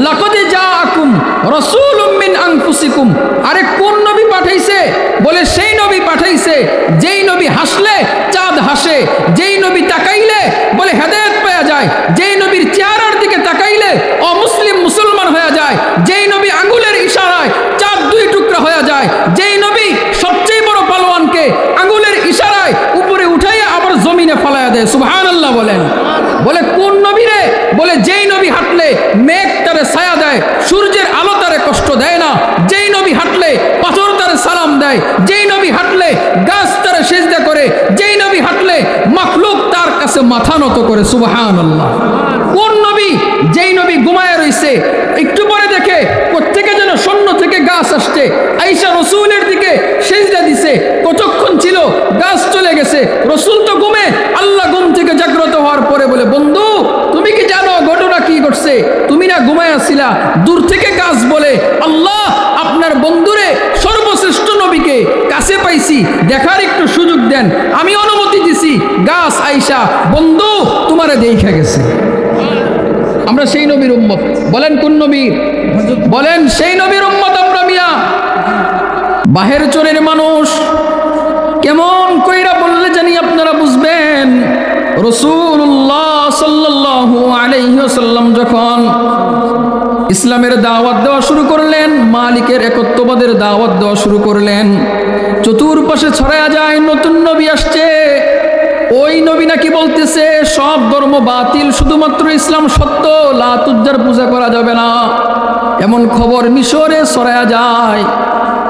লাকাদ জাআকুম রাসূলুম মিন আনফুসিকুম। আরে কোন নবী পাঠাইছে? বলে সেই নবী পাঠাইছে যেই নবী হাসলে চাঁদ হাসে, যেই নবী তাকাইলে বলে হেদায়েত পাওয়া যায়, যেই নবীর চেহারার দিকে তাকাইলে অমুসলিম মুসলমান হয়ে যায়, যেই নবী আঙ্গুলের ইশারায় চাঁদ দুই টুকরা হয়ে যায়, যেই নবী সবচেয়ে বড় পালোয়ানকে আঙ্গুলের ইশারায় উপরে উঠাইয়া আবার জমিনে ফলাইয়া দেয়। সুবহানাল্লাহ বলেন। বলে কোন নবী রে? বলে যেই নবী হাঁটলে মেঘ তারে ছায়া দেয়, সূর্যের আলো তারে কষ্ট দেয় না, যেই নবী হাঁটলে পাথর তারে সালাম দেয়, যেই নবী হাঁটলে গাছ তারে সিজদা করে, যেই নবী হাঁটলে মাখলুক তার কাছে মাথা নত করে। সুবহানাল্লাহ। কোন নবী? যেই নবী ঘুমায় রইছে, একটু পরে দেখে কোত্থেকে যেন শূন্য থেকে গাছ আসছে, আয়েশা রাসূলের দিকে সিজদা দিছে, কতক্ষণ ছিল, গাছ চলে গেছে, রাসূল তো ঘুমে, আল্লাহ ঘুম থেকে জাগ্রত হওয়ার পরে বলে, বন্ধু তুমি কি জানো ঘটনা কি ঘটছে? তুমি না ঘুমায় আছিলা, দূর থেকে গাছ বলে, আল্লাহ আপনার বন্ধুরে সর্বশ্রেষ্ঠ নবীকে কাছে পাইছি, দেখার একটু সুযোগ দেন। আমি অনুমতি দিছি। গাছ আয়েশা, বন্ধু তোমারে দেখা গেছে। আমরা সেই নবীর উম্মত। বলেন কোন নবীর? বলেন সেই নবীর উম্মত আমরা মিয়া। বাহের চরের মানুষ কেমন কইরা বললে জানি আপনারা বুঝবেন। রাসূলুল্লাহ সাল্লাল্লাহু আলাইহি ওয়াসাল্লাম যখন ইসলামের দাওয়াত দেওয়া শুরু করলেন, মালিকের একত্ববাদের দাওয়াত দেওয়া শুরু করলেন, চতুর্পাশে ছড়ায়া যায় নতুন নবী আসছে। ওই নবী নাকি বলতেছে সব ধর্ম বাতিল, শুধুমাত্র ইসলাম সত্য, লাতুজ্জার পূজা করা যাবে না। এমন খবর মিশরে ছড়ায়া যায়।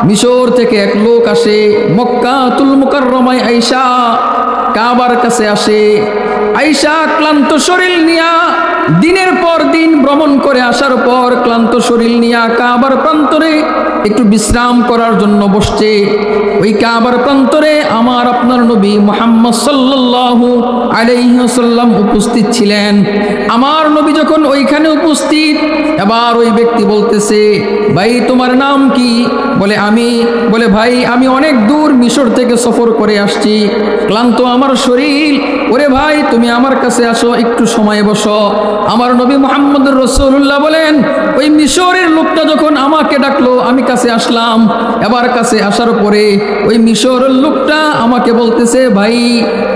মিশর থেকে এক লোক আসে, মক্কাতুল মুকাররমায় আয়েশা কাবার কাছে আসে। আয়েশা ক্লান্ত শরীর নিয়া দিনের পর দিন ভ্রমণ করে আসার পর ক্লান্ত শরীর নিয়া কাবার প্রান্তরে একটু বিশ্রাম করার জন্য বসছে। ওই কাবার প্রান্তরে আমার আপনার নবী মুহাম্মদ সাল্লাল্লাহু আলাইহি ওয়াসাল্লাম উপস্থিত ছিলেন। আমার নবী যখন ওইখানে উপস্থিত, এবার ওই ব্যক্তি বলতেছে, ভাই তোমার নাম কি? বলে আমি। বলে ভাই আমি অনেক দূর মিশর থেকে সফর করে আসছি, ক্লান্ত আমার শরীর। ওরে ভাই তুমি আমার কাছে আসো, একটু সময় বসো। আমার নবী মুহাম্মদুর রাসূলুল্লাহ বলেন, ওই মিশরের লোকটা যখন আমাকে ডাকলো আমি কাছে আসলাম। এবার কাছে আসার পরে ওই মিশরের লোকটা আমাকে বলতেছে, ভাই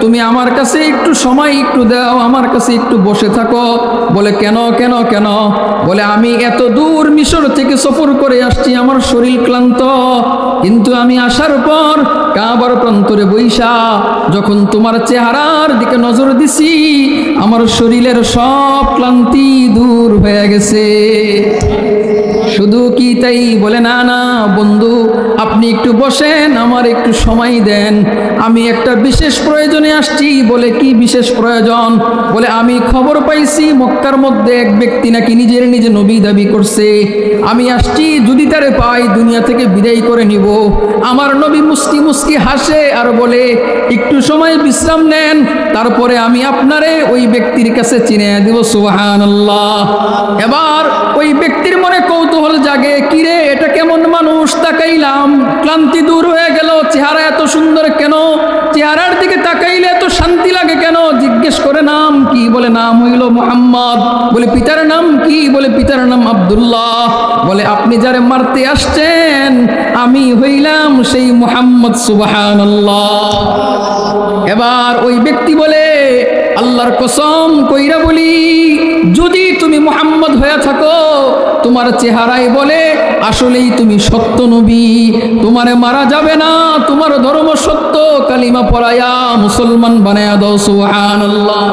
তুমি আমার কাছে একটু সময় একটু দাও, আমার কাছে একটু বসে থাকো। বলে কেন কেন কেন? বলে আমি এত দূর মিশর থেকে সফর করে আসছি, আমার শরীর ক্লান্ত, কিন্তু আমি আসার পর কাবার প্রান্তরে বৈশা যখন তোমার চেহারার দিকে নজর দিছি, আমার শরীরের সব ক্লান্তি দূর হয়ে গেছে। শুধু কি তাই? বলে না না বন্ধু, আপনি একটু বসেন, আমার একটু সময় দেন, আমি একটা বিশেষ প্রয়োজনে আসছি। বলে কি বিশেষ প্রয়োজন? বলে আমি খবর পাইছি মক্কার মধ্যে এক ব্যক্তি নাকি নিজে নবী দাবি করছে, আমি আসছি, যদি তারে পাই দুনিয়া থেকে বিদায় করে নিব। আমার নবী মুস্কি মুস্কি হাসে আর বলে, একটু সময় বিশ্রাম নেন, তারপরে আমি আপনারে ওই ব্যক্তির কাছে চিনে দেব। সুবহানাল্লাহ। এবার ওই ব্যক্তির মনে কৌতূহল জাগে, কিরে এটা কেমন মানুষ? তাকাইলাম, ক্লান্তি দূর হয়ে গেল, চেহারা এত সুন্দর কেন? চেহারার দিকে তাকাইলে এত শান্তি লাগে কেন? জিজ্ঞেস করে নাম কি? বলে নাম হইল মুহাম্মদ। বলে পিতার নাম কি? বলে পিতার নাম আব্দুল্লাহ। বলে আপনি যারে মারতে আসছেন আমি হইলাম সেই মুহাম্মদ। সুবহানাল্লাহ। এবার ওই ব্যক্তি বলে, আল্লাহর কসম কইরা বলি, যদি তুমি মুহাম্মদ হয়ে থাকো, তোমার চেহারায় বলে আসলেই তুমি সত্য নবী, তোমারে মারা যাবে না, তোমার ধর্ম সত্য, কালিমা পড়ায়া মুসলমান বানায়া দাও। সুবহানাল্লাহ।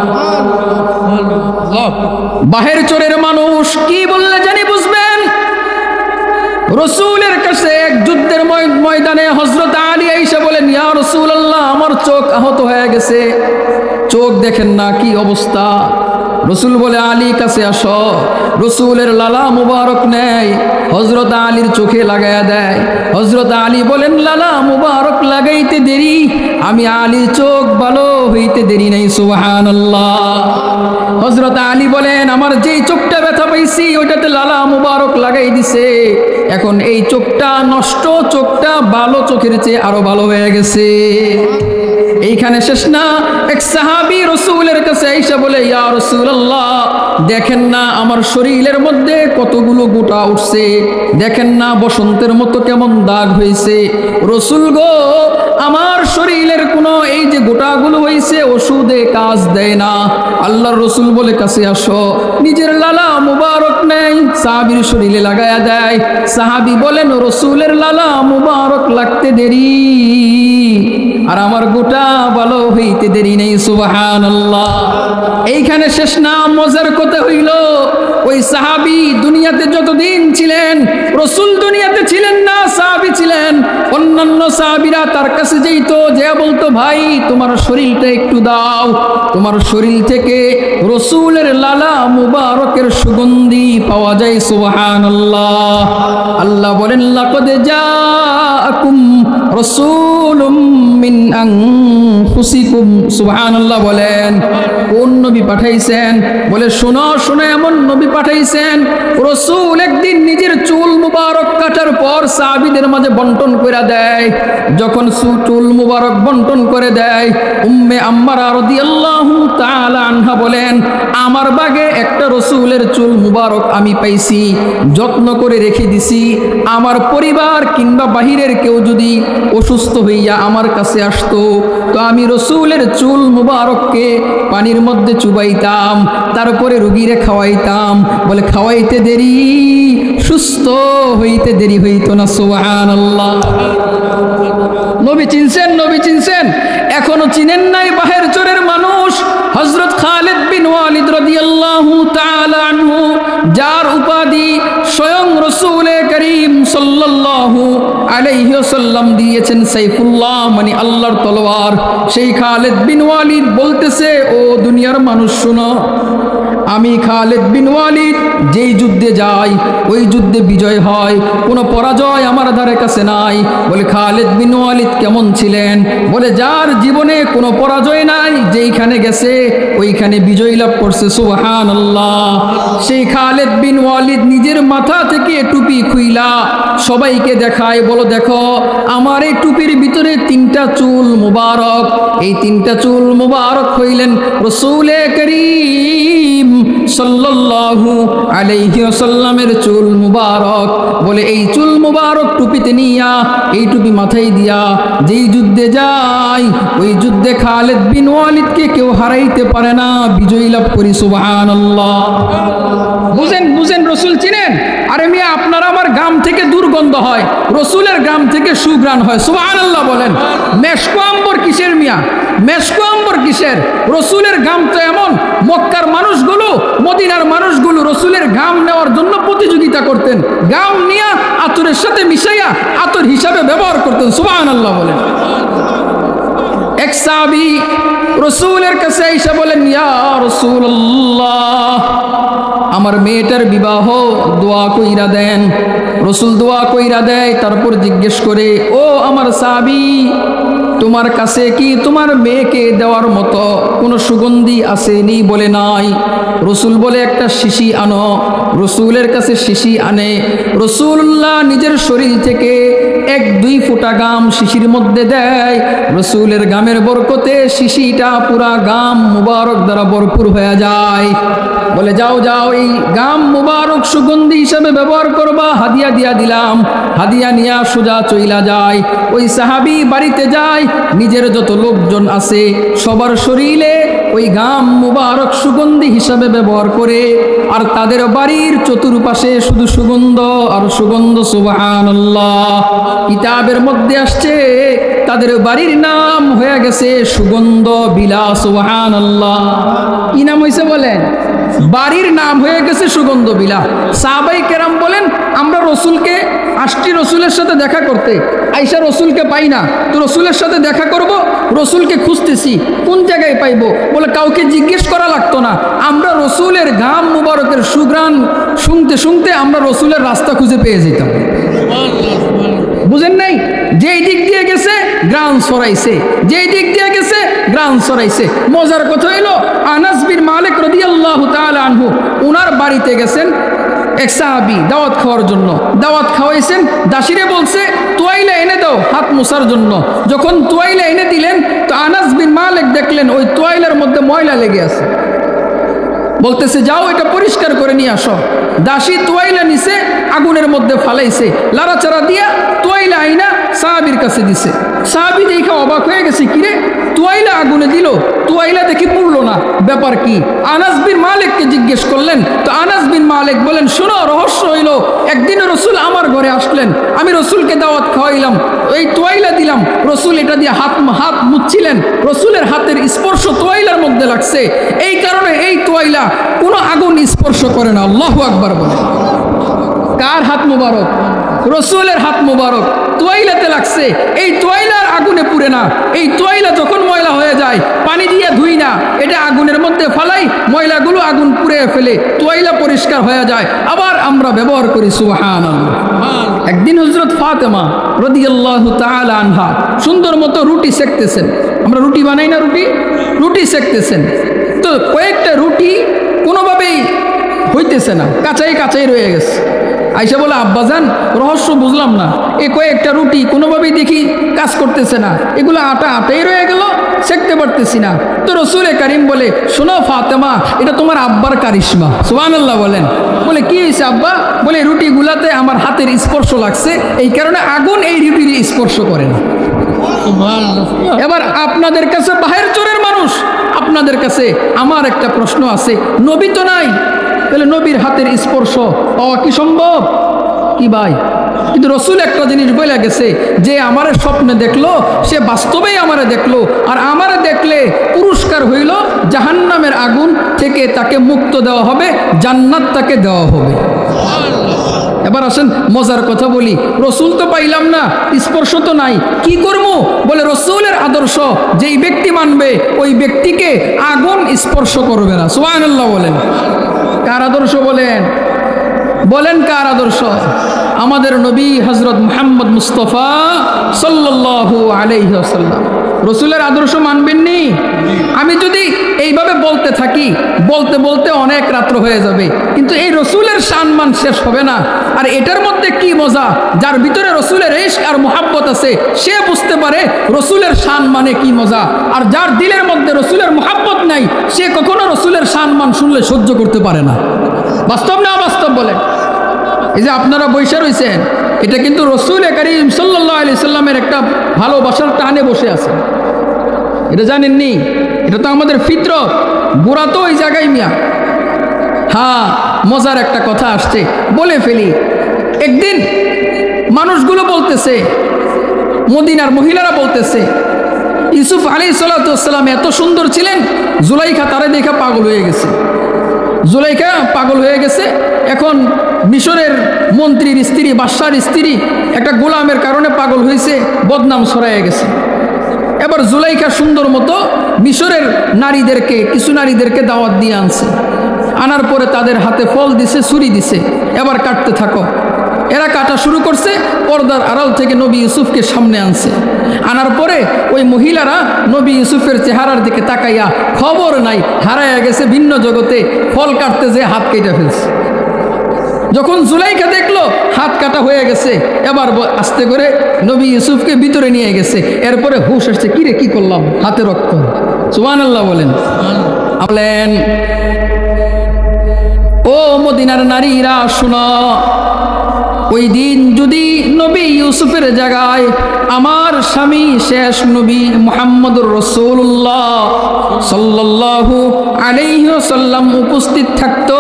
বাহের চরের মানুষ কি বললে জানি বুঝবেন। রাসূলের কাছে এক যুদ্ধের ময়দানে হযরত আলী আয়েশা বলেন, ইয়া রাসূলুল্লাহ আমার চোখ আহত হয়ে গেছে, চোখ দেখেন না কি অবস্থা। রসুল বলে, আলী কাছে আসো। রসুলের লালা মুবারক নেয়, হযরত আলীর চোখে লাগায়া দেয়। হযরত আলী বলেন, লালা মুবারক লাগাইতে দেরি, আমি আলীর চোখ ভালো হইতে দেরি নাই। সুবহানাল্লাহ। হযরত আলী বলেন, আমার যেই চোখটা ব্যথা পাইছি ওইটাতে লালা মুবারক লাগাই দিছে, এখন এই চোখটা নষ্ট, চোখটা ভালো চোখের চেয়ে আরো ভালো হয়ে গেছে। এইখানে শেষ না, এক সাহাবী রাসূলের কাছে এসে বলে, ইয়া রাসূলুল্লাহ, দেখেন না আমার শরীরের মধ্যে কতগুলো গোটা উঠছে, দেখেন না বসন্তের মতো কেমন দাগ হয়েছে। রাসূল গো, আমার শরীরের কোনো এই যে গোটাগুলো হয়েছে ওষুধে কাজ দেয় না। আল্লাহর রাসূল বলে, কাছে আসো। নিজের লালা মুবারক নেই, সাহাবীর শরীরে লাগায়া দেয়। সাহাবী বলেন, রাসূলের লালা মুবারক লাগতে দেরি, আর আমার গোটা ভালো হইতে দেরি নেই। সুবহানাল্লাহ। এইখানে শেষ না, মজার কথা হইল, ওই সাহাবী দুনিয়াতে যতদিন ছিলেন, রাসূল দুনিয়াতে ছিলেন না, সাহাবী ছিলেন। অন্যান্য সাহাবীরা তার কাছে যেত, যে বলতো, ভাই তোমার শরীরটা একটু দাও, তোমার শরীর থেকে রাসূলের লালা মুবারকের সুগন্ধি পাওয়া যায়। সুবহানাল্লাহ। আল্লাহ বলেন, লাকাদ জাআকুম রাসূলুম মিন আনফুসিকুম। সুবহানাল্লাহ বলেন, কোন নবী পাঠাইছেন? বলে, শোনো শোনো, এমন নবী পাঠাইছেন। রাসূল একদিন নিজের চুল মুবারক কাটার পর সাহাবীদের মাঝে বন্টন করে দেয়। যখন চুল মুবারক বন্টন করে দেয়, উম্মে আম্মারা রাদিয়াল্লাহু তাআলা আনহা বলেন, আমার বাগে একটা রাসূলের চুল মুবারক আমি পাইছি, যত্ন করে রেখে দিছি। আমার পরিবার কিংবা বাহিরের কেউ যদি অসুস্থ হইয়া আমার কাছে আসতো, তো আমি রাসূলের চুল মুবারককে পানির মধ্যে চুবাইতাম, তারপরে রোগীরে খাওয়াইতাম। বলে, খাওয়াইতে দেরি, সুস্থ হইতে দেরি হইতো না। সুবহানাল্লাহ। নবী চিনছেন, নবী চিনছেন। এখনো চিনেন নাই বাহের চরের মানুষ হযরত খালিদ বিন ওয়ালিদ রাদিয়াল্লাহু তাআলা আনহু, যার উপাধি স্বয়ং রাসূল করিম সাল্লাল্লাহু আলাইহি ওয়াসাল্লাম দিয়েছেন সাইফুল্লাহ, মানে আল্লাহর তলোয়ার। সেই খালিদ বিন ওয়ালিদ বলতেছে, ও দুনিয়ার মানুষ শুনো, আমি খালিদ বিন ওয়ালিদ যেই যুদ্ধে যাই ওই যুদ্ধে বিজয় হয়, কোনো পরাজয় আমার ধারে কাছে নাই। বলে, খালিদ বিন ওয়ালিদ কেমন ছিলেন? বলে, যার জীবনে কোনো পরাজয় নাই, যেইখানে গেছে ওইখানে বিজয় লাভ করছে। সুবহানাল্লাহ। সেই খালিদ বিন ওয়ালিদ নিজের মাথা থেকে টুপি খুইলা সবাইকে দেখায়, বলো দেখো আমার এই টুপির ভিতরে 3টা চুল মুবারক। এই 3টা চুল মুবারক হইলেন রাসূল করিম সাল্লাল্লাহু আলাইহি ওয়াসাল্লামের চুল মুবারক। বলে, এই চুল মুবারক টুপিতে নিয়া, এই টুপি মাথায় দিয়া যেই যুদ্ধে যায় ওই যুদ্ধে খালিদ বিন ওয়ালিদকে কেউ হারাইতে পারে না, বিজয় লাভ করি। সুবহানাল্লাহ। বুঝেন বুঝেন, রাসূল চিনেন। আরে মিয়া, আপনারা আমার গ্রাম থেকে দুর্গন্ধ হয়, রাসূলের গ্রাম থেকে সুঘ্রাণ হয়। সুবহানাল্লাহ বলেন। মেশকো আম্বর কিসের মিয়া? মেশকো আম্বর কিসের? রাসূলের গ্রাম তো এমন, মক্কার মানুষগুলো, মদিনার মানুষগুলো রাসূলের ঘাম নেওয়ার জন্য প্রতিযোগিতা করতেন। ঘাম নিয়ে আতরের সাথে মিশাইয়া আতর হিসাবে ব্যবহার করতেন। সুবহানাল্লাহ বলেন। এক সাহাবী রাসূলের কাছে এসে বলেন, ইয়া রাসূলুল্লাহ, আমার মেয়েটার বিবাহ দোয়া কইরা দেন। রাসূল দোয়া কইরা দেয়, তারপর জিজ্ঞেস করে, ও আমার সাহাবী, তোমার কাছে কি তোমার মেয়েকে দেওয়ার মতো কোনো সুগন্ধি আসেনি? বলে, নাই। রাসূল বলে, একটা শিশি আনো। রাসূলের কাছে শিশি আনে। রাসূলুল্লাহ নিজের শরীর থেকে 1-2 ফোঁটা গাম শিশির মধ্যে দেয়। রাসূলের গামের বরকতে শিশিটা পুরা গাম মুবারক দ্বারা ভরপুর হয়ে যায়। বলে, যাও যাও, এই গাম মুবারক সুগন্ধি হিসাবে ব্যবহার করবা, হাদিয়া দিয়া দিলাম। হাদিয়া নিয়া সোজা চইলা যায়। ওই সাহাবী বাড়িতে যায়, নিজের যত লোকজন আছে সবার শরীরে ওই গাম মুবারক সুগন্ধি হিসাবে ব্যবহার করে, আর তাদের বাড়ির চতুর্পাশে শুধু সুগন্ধ আর সুগন্ধ। সুবহানাল্লাহ। কিতাবের মধ্যে আসছে তাদের বাড়ির নাম হয়ে গেছে সুগন্ধ বিলা। সুবহানাল্লাহ। কি নাম হয়েছে বলেন? বাড়ির নাম হয়ে গেছে সুগন্ধ বিলা। সাহাবায়ে কেরাম বলেন, আমরা রাসূলকে আসছি রাসূলের সাথে দেখা করতে, আইসা রাসূলকে পাই না, তো রাসূলের সাথে দেখা করব, রাসূলকে খুঁজতেছি, কোন জায়গায় পাইবো? বলে, কাউকে জিজ্ঞেস করা লাগতো না, আমরা রাসূলের গাম মুবারকের সুঘ্রাণ শুনতে শুনতে আমরা রাসূলের রাস্তা খুঁজে পেয়ে যেতাম। বুঝেন নাই? যেই দিক দিয়ে গেছে গ্রাম ছড়াইছে, যেই দিক দিয়ে গেছে গ্রাম ছড়াইছে। মজার কথা হইল, আনাস বিন মালিক রাদিয়াল্লাহু তাআলা আনহু উনার বাড়িতে গেছেন এক সাহাবী দাওয়াত খাওয়ার জন্য দাওয়াত খাওয়াইছেন, দাসীরে বলছে তোয়াইলা এনে দাও হাত মোছার জন্য। যখন তোয়াইলা এনে দিলেন তো আনাস বিন মালিক দেখলেন ওই তোয়াইলার মধ্যে ময়লা লেগে আছে। বলতেছে যাও এটা পরিষ্কার করে নিয়ে আসো। দাসী তোয়াইলা নিছে, আগুনের মধ্যে ফালাইছে, লাড়াচাড়া দিয়া তোয়াইলা আইনা সাহাবীর কাছে দিছে। সাহাবী দেখে অবাক হয়ে গেছে, কিরে তোয়াইলা আগুনে দিল, তোয়াইলা দেখি পুড়লো না, ব্যাপার কি? আনাস বিন মালিককে জিজ্ঞেস করলেন। তো আনাস বিন মালিক বলেন, শোনো রহস্য হইল, একদিন রসুল আমার ঘরে আসলেন, আমি রসুলকে দাওয়াত খাওয়াইলাম, এই তোয়াইলা দিলাম, রসুল এটা দিয়ে হাত মুছছিলেন, রসুলের হাতের স্পর্শ তোয়াইলার মধ্যে লাগছে, এই কারণে এই তোয়াইলা কোনো আগুন স্পর্শ করে না। আল্লাহু আকবার বলে। কার হাত মুবারক? রসুলের হাত মুবারক, তোয়াইলাতে লাগছে, এই তোয়াইলার আগুনে পুড়ে না। এই তোয়াইলা যখন ময়লা হয়ে যায় পানি দিয়ে ধুই না, এটা আগুনের মধ্যে ফালাই, ময়লাগুলো আগুন পুড়ে ফেলে, তোয়াইলা পরিষ্কার হয়ে যায়, আবার আমরা ব্যবহার করি। সুবহানাল্লাহ। একদিন হযরত ফাতেমা রাদিয়াল্লাহু তাআলা আনহা সুন্দর মতো রুটি সেকতেছেন, আমরা রুটি বানাই না, রুটি সেকতেছেন, তো কয়েকটা রুটি কোনোভাবেই হইতেছে না, কাঁচাই রয়ে গেছে। আইসা বলে, আব্বাজান রহস্য বুঝলাম না, এই কয়েকটা রুটি কোনোভাবেই দেখি কাজ করতেছে না, এগুলো আটাই রয়ে গেল, সেকতে পারতেছি না। তো রসুল কারিম বলে, শোনো ফাতেমা, এটা তোমার আব্বার কারিশমা। সুবহানাল্লাহ বলেন। বলে কি হয়েছে আব্বা? বলে রুটিগুলাতে আমার হাতের স্পর্শ লাগছে, এই কারণে আগুন এই রুটির স্পর্শ করে না। এবার আপনাদের কাছে বাহির চোরের মানুষ, আপনাদের কাছে আমার একটা প্রশ্ন আছে, নবী তো নাই, তাহলে নবীর হাতের স্পর্শ পাওয়া কি সম্ভব? কি ভাই? কিন্তু রসুল একটা জিনিস বলে গেছে, যে আমারে স্বপ্নে দেখলো সে বাস্তবেই আমারে দেখলো, আর আমারে দেখলে পুরস্কার হইল জাহান্নামের আগুন থেকে তাকে মুক্ত দেওয়া হবে, জান্নাত তাকে দেওয়া হবে। এবার আসেন মজার কথা বলি, রসুল তো পাইলাম না, স্পর্শ তো নাই, কি করবো? বলে রসুলের আদর্শ যেই ব্যক্তি মানবে ওই ব্যক্তিকে আগুন স্পর্শ করবে না। সুবহানাল্লাহ বলেন। কার আদর্শ বলেন? বলেন কার আদর্শ? আমাদের নবী হযরত মুহাম্মদ মুস্তাফা সাল্লাল্লাহু আলাইহি ওয়াসাল্লাম। রসুলের আদর্শ মানবেননি? আমি যদি এইভাবে বলতে থাকি, বলতে বলতে অনেক রাত্র হয়ে যাবে, কিন্তু এই রসুলের সম্মান শেষ হবে না। আর এটার মধ্যে কি মজা, যার ভিতরে রসুলের ইশক আর মুহাব্বত আছে সে বুঝতে পারে রসুলের শান মানে কি মজা, আর যার দিলের মধ্যে রসুলের মুহাব্বত নাই সে কখনো রসুলের সম্মান শুনলে সহ্য করতে পারে না। বাস্তব না বাস্তব বলে? এই যে আপনারা বসে রয়েছেন, এটা কিন্তু রসুল কারীম সাল্লাল্লাহু আলাইহি সাল্লামের একটা ভালোবাসার টানে বসে আছে, এটা জানেননি? এটা তো আমাদের ফিতরত, বুড়া তো ওই জায়গায় মিয়া। হ্যাঁ, মজার একটা কথা আসছে, বলে ফেলি। একদিন মানুষগুলো বলতেছে, মদিনার মহিলারা বলতেছে, ইউসুফ আলাইহিস সালাতু ওয়াস সালাম এত সুন্দর ছিলেন, জুলাইখা তারে দেখে পাগল হয়ে গেছে। জুলাইখা পাগল হয়ে গেছে, এখন মিশরের মন্ত্রীর স্ত্রী, বাদশার স্ত্রী একটা গোলামের কারণে পাগল হয়েছে, বদনাম ছড়াইয়া গেছে। এবার জুলাইখা সুন্দর মতো মিশরের নারীদেরকে, কিছু নারীদেরকে দাওয়াত দিয়ে আনছে, আনার পরে তাদের হাতে ফল দিছে, ছুরি দিছে, এবার কাটতে থাকো। এরা কাটা শুরু করছে, পর্দার আড়াল থেকে নবী ইউসুফকে সামনে আনছে। আনার পরে ওই মহিলারা নবী ইউসুফের চেহারার দিকে তাকাইয়া খবর নাই, হারাইয়া গেছে ভিন্ন জগতে, ফল কাটতে যে হাত কেটে ফেলছে। যখন জুলাইখা দেখলো হাত কাটা হয়ে গেছে, এবার আস্তে করে নবী ইউসুফকে ভিতরে নিয়ে গেছে। এরপরে হুশ আসছে, কিরে কি করলাম, হাতে রক্ত। সুবহানাল্লাহ বলেন। বলেন, ও মদিনার নারীরা শুনো, ওই দিন যদি নবী ইউসুফের জায়গায় আমার স্বামী শেষ নবী মুহাম্মদুর রাসূলুল্লাহ সাল্লাল্লাহু আলাইহি ওয়াসাল্লাম উপস্থিত থাকতো,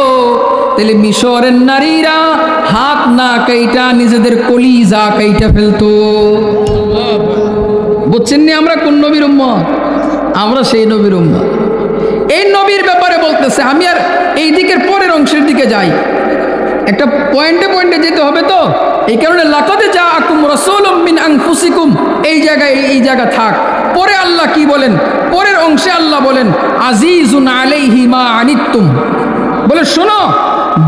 তাহলে মিশরের নারীরা হাত না কাইটা নিজেদের কলিজা কাইটা ফেলতো। বুঝছেন নি আমরা কোন নবীর উম্মত? আমরা সেই নবীর উম্মত। এই নবীর ব্যাপারে বলতেছে, আমি আর এই দিকের পরের অংশের দিকে যাই, একটা পয়েন্টে পয়েন্টে যেতে হবে তো, এই কারণে লাকাদ জাআকুম রাসূলুম মিন আনফুসিকুম এই জায়গা থাক। পরে আল্লাহ কি বলেন? পরের অংশে আল্লাহ বলেন, আজিজুন আলাইহি মা আনিতুম। বলে শোনো,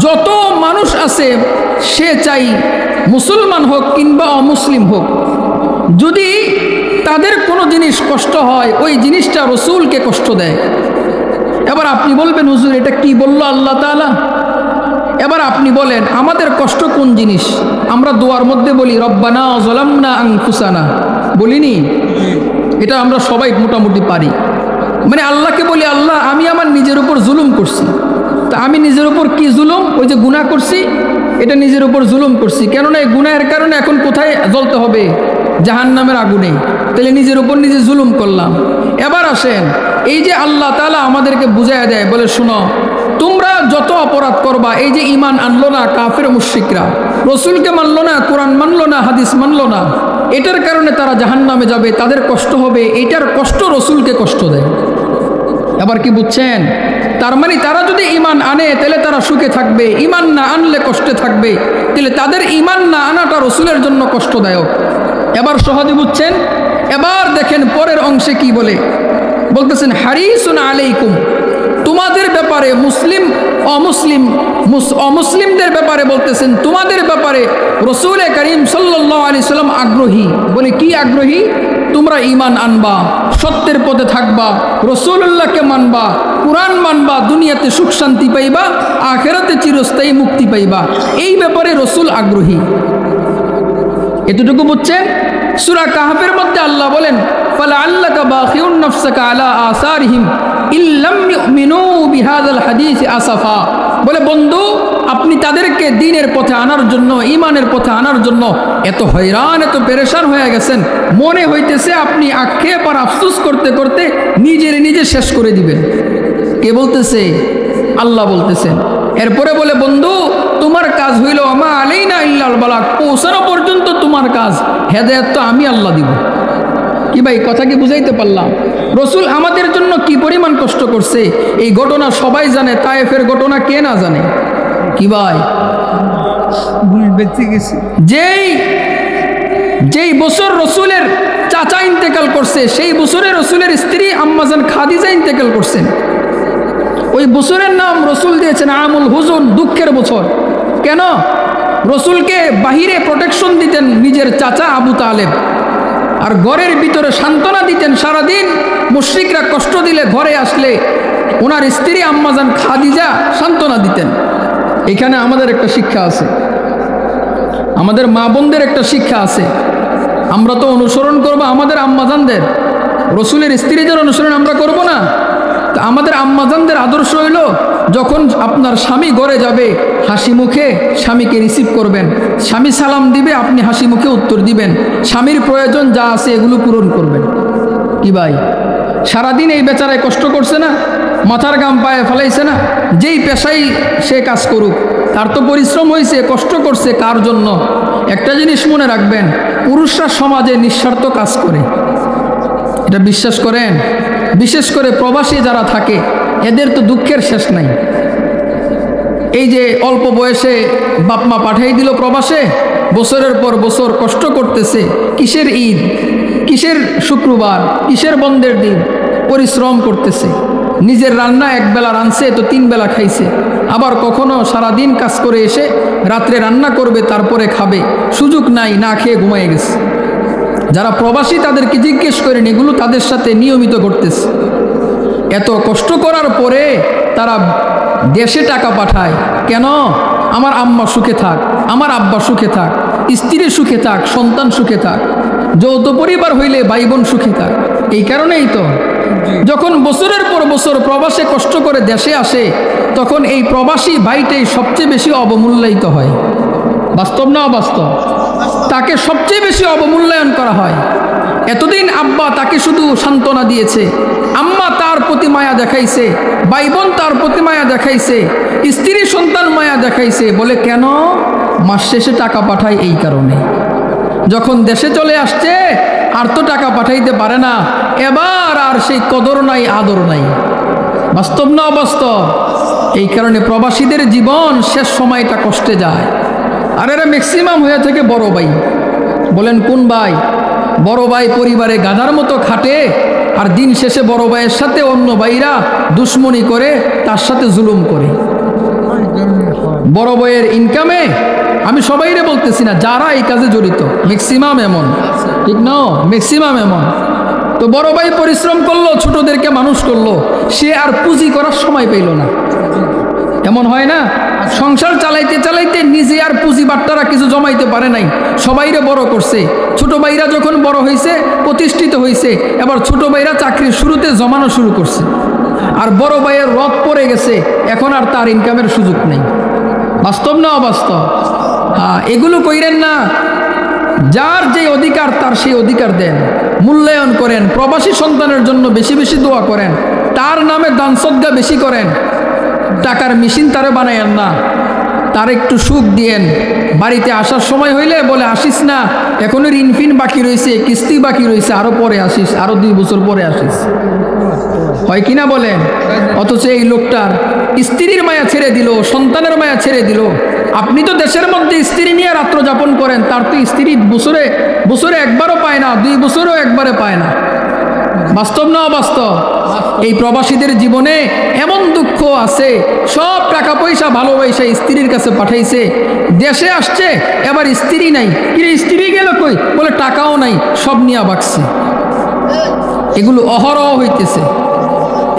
যত মানুষ আছে সে চাই মুসলমান হোক কিংবা অমুসলিম হোক, যদি তাদের কোনো জিনিস কষ্ট হয় ওই জিনিসটা রসুলকে কষ্ট দেয়। এবার আপনি বলবেন, হুজুর এটা কি বললো আল্লাহ তাআলা? এবার আপনি বলেন আমাদের কষ্ট কোন জিনিস? আমরা দোয়ার মধ্যে বলি রব্বানা যালামনা আনফুসানা, বলিনি? এটা আমরা সবাই মোটামুটি পারি। মানে আল্লাহকে বলি আল্লাহ আমি আমার নিজের উপর জুলুম করছি। তা আমি নিজের উপর কি জুলুম? ওই যে গুনাহ করছি, এটা নিজের উপর জুলুম করছি। কেননা এই গুনাহের কারণে এখন কোথায় জ্বলতে হবে? জাহান্নামের আগুনে। তাহলে নিজের উপর নিজে জুলুম করলাম। এবার আসেন, এই যে আল্লাহ তাআলা আমাদেরকে বুঝাইয়া দেয়, বলে শোনো তোমরা যত অপরাধ করবা, এই যে ঈমান আনলো না কাফের মুশরিকরা, রসুলকে মানলো না, কোরআন মানলো না, হাদিস মানলো না, এটার কারণে তারা জাহান্নামে যাবে, তাদের কষ্ট হবে। এইটার কষ্ট রসুলকে কষ্ট দেয়। এবার কি বুঝছেন? তার মানে তারা যদি ঈমান আনে তাহলে তারা সুখে থাকবে, ঈমান না আনলে কষ্টে থাকবে। তাহলে তাদের ঈমান না আনাটা রসুলের জন্য কষ্টদায়ক। এবার সহজে বুঝছেন? এবার দেখেন পরের অংশে কি বলে, বলতেছেন হারিসুন আলাইকুম, তোমাদের ব্যাপারে মুসলিম অমুসলিমদের ব্যাপারে বলতেছেন তোমাদের ব্যাপারে রসুল করিম সাল্লাল্লাহু আলাইহি সাল্লাম আগ্রহী। বলে কি আগ্রহী? তোমরা ঈমান আনবা, সত্যের পথে থাকবা, রসুলুল্লাহকে মানবা, কুরআন মানবা, দুনিয়াতে সুখ শান্তি পাইবা, আখিরাতে চিরস্থায়ী মুক্তি পাইবা। এই ব্যাপারে রসুল আগ্রহী। এতটুকু বুঝছেন? সূরা কাহফের মধ্যে আল্লাহ বলেন ফালাআল্লাকা বাখিউন নাফসাকা আলা আসারিহিম ইল্লাম ইউমিনু বিহাযাল হাদিস আসাফা। বলে বন্ধু আপনি তাদেরকে দ্বীনের পথে আনার জন্য, ঈমানের পথে আনার জন্য এত হয়রান, এত পেরেশান হয়ে গেছেন, মনে হইতেছে আপনি আক্ষেপ আর আফসোস করতে করতে নিজে শেষ করে দিবেন। কে বলতেছে? আল্লাহ বলতেছেন। এরপরে বলে বন্ধু তোমার কাজ হইল আমা আলাইনা ইল্লাল বালাগ, পৌঁছানো পর্যন্ত তোমার কাজ, হেদায়েত তো আমি আল্লাহ দিব। কি ভাই কথা কি বুঝাইতে পারলাম? রসুল আমাদের জন্য কি পরিমাণ কষ্ট করছে এই ঘটনা সবাই জানে। তায়েফের ঘটনা কে না জানে? কি ভাই, যেই বছর রসুলের চাচা ইন্তেকাল করছে, সেই বছরে রসুলের স্ত্রী আম্মাজান খাদিজা ইন্তেকাল করছেন। ওই বছরের নাম রসুল দিয়েছেন আমুল হুজুন, দুঃখের বছর। কেন? রসুলকে বাহিরে প্রোটেকশন দিতেন নিজের চাচা আবু তালেব, আর ঘরের ভিতরে সান্ত্বনা দিতেন। সারাদিন মুশরিকরা কষ্ট দিলে ঘরে আসলে ওনার স্ত্রী আম্মাজান খাদিজা সান্ত্বনা দিতেন। এখানে আমাদের একটা শিক্ষা আছে, আমাদের মা বোনদের একটা শিক্ষা আছে। আমরা তো অনুসরণ করবো আমাদের আম্মাজানদের, রসুলের স্ত্রীদের অনুসরণ আমরা করব না। তা আমাদের আম্মাজানদের আদর্শ হইল যখন আপনার স্বামী ঘরে যাবে হাসি মুখে স্বামীকে রিসিভ করবেন, স্বামী সালাম দিবে আপনি হাসি মুখে উত্তর দিবেন, স্বামীর প্রয়োজন যা আছে এগুলো পূরণ করবেন। কি ভাই, সারাদিন এই বেচারায় কষ্ট করছে না, মাথার গাম পায়ে ফেলাইছে না? যেই পেশাই সে কাজ করুক তার তো পরিশ্রম হয়েছে, কষ্ট করছে। কার জন্য? একটা জিনিস মনে রাখবেন, পুরুষরা সমাজে নিঃস্বার্থ কাজ করে, এটা বিশ্বাস করেন। বিশেষ করে প্রবাসী যারা থাকে এদের তো দুঃখের শেষ নাই। এই যে অল্প বয়সে বাপ মা পাঠাই দিল প্রবাসে, বছরের পর বছর কষ্ট করতেছে। কিসের ঈদ, কিসের শুক্রবার, কিসের বন্ধের দিন, পরিশ্রম করতেছে। নিজের রান্না একবেলা রাঁধছে তো 3 বেলা খাইছে। আবার কখনো সারাদিন কাজ করে এসে রাত্রে রান্না করবে, তারপরে খাবে, সুযোগ নাই, না খেয়ে ঘুমায় গেছে। যারা প্রবাসী তাদেরকে জিজ্ঞেস করেন, এগুলো তাদের সাথে নিয়মিত ঘটতেছে। এত কষ্ট করার পরে তারা দেশে টাকা পাঠায় কেন? আমার আম্মা সুখে থাক, আমার আব্বা সুখে থাক, স্ত্রী সুখে থাক, সন্তান সুখে থাক, যৌথ পরিবার হইলে ভাই বোন সুখে থাক। এই কারণেই তো যখন বছরের পর বছর প্রবাসে কষ্ট করে দেশে আসে, তখন এই প্রবাসী ভাইটাই সবচেয়ে বেশি অবমূল্যায়িত হয়। বাস্তব না অবাস্তব? তাকে সবচেয়ে বেশি অবমূল্যায়ন করা হয়। এতদিন আব্বা তাকে শুধু সান্ত্বনা দিয়েছে, আম্মা তার প্রতি মায়া দেখাইছে, ভাই বোন তার প্রতি মায়া দেখাইছে, স্ত্রী সন্তান মায়া দেখাইছে। বলে কেন? মাস শেষে টাকা পাঠায় এই কারণে। যখন দেশে চলে আসছে আর তো টাকা পাঠাইতে পারে না, এবার আর সেই কদর নাই, আদর নাই। বাস্তব না অবাস্তব? এই কারণে প্রবাসীদের জীবন শেষ সময়টা কষ্টে যায়। আর এরা ম্যাক্সিমাম হয়ে থাকে বড় ভাই। বলেন কোন ভাই? বড় ভাই পরিবারে গাধার মতো খাটে, আর দিন শেষে বড় ভাইয়ের সাথে অন্য ভাইরা দুশ্মনী করে, তার সাথে জুলুম করে। বড় ভাইয়ের ইনকামে, আমি সবাইরে বলতেছি না, যারা এই কাজে জড়িত ম্যাক্সিমাম এমন, ঠিক না? ম্যাক্সিমাম এমন। তো বড় ভাই পরিশ্রম করলো, ছোটদেরকে মানুষ করলো, সে আর পুঁজি করার সময় পেল না। এমন হয় না? সংসার চালাইতে চালাইতে নিজে আর পুঁজিবাট্টারা কিছু জমাইতে পারে নাই, সবাইরে বড় করছে। ছোট ভাইরা যখন বড় হয়েছে, প্রতিষ্ঠিত হয়েছে, এবার ছোট ভাইরা চাকরির শুরুতে জমানো শুরু করছে, আর বড় ভাইয়ের রদ পড়ে গেছে, এখন আর তার ইনকামের সুযোগ নেই। বাস্তব না অবাস্তব? এগুলো কইরেন না। যার যে অধিকার তার সেই অধিকার দেন, মূল্যায়ন করেন, প্রবাসী সন্তানের জন্য বেশি বেশি দোয়া করেন, তার নামে দান সদকা বেশি করেন, টাকার মেশিন তারে বানায়েন না, তার একটু সুখ দিয়েন। বাড়িতে আসার সময় হইলে বলে আসিস না, এখনো ঋণ ফিন বাকি রয়েছে, কিস্তি বাকি রয়েছে, আরো পরে আসিস, আরো 2 বছর পরে আসিস, হয় কিনা বলেন? অথচ এই লোকটার স্ত্রীর মায়া ছেড়ে দিল, সন্তানের মায়া ছেড়ে দিল। আপনি তো দেশের মধ্যে স্ত্রী নিয়ে রাত্র যাপন করেন, তার তো স্ত্রী বছরে বছরে একবারও পায় না, 2 বছরেও একবারে পায় না। বাস্তব না অবাস্তব? এই প্রবাসীদের জীবনে এমন দুঃখ আছে, সব টাকা পয়সা ভালোবাসা স্ত্রীর কাছে পাঠাইছে, দেশে আসছে, এবার স্ত্রী নাই। কিরে স্ত্রী গেল কই? বলে টাকাও নাই, সব নিয়ে বাকছে। এগুলো অহরহ হইতেছে।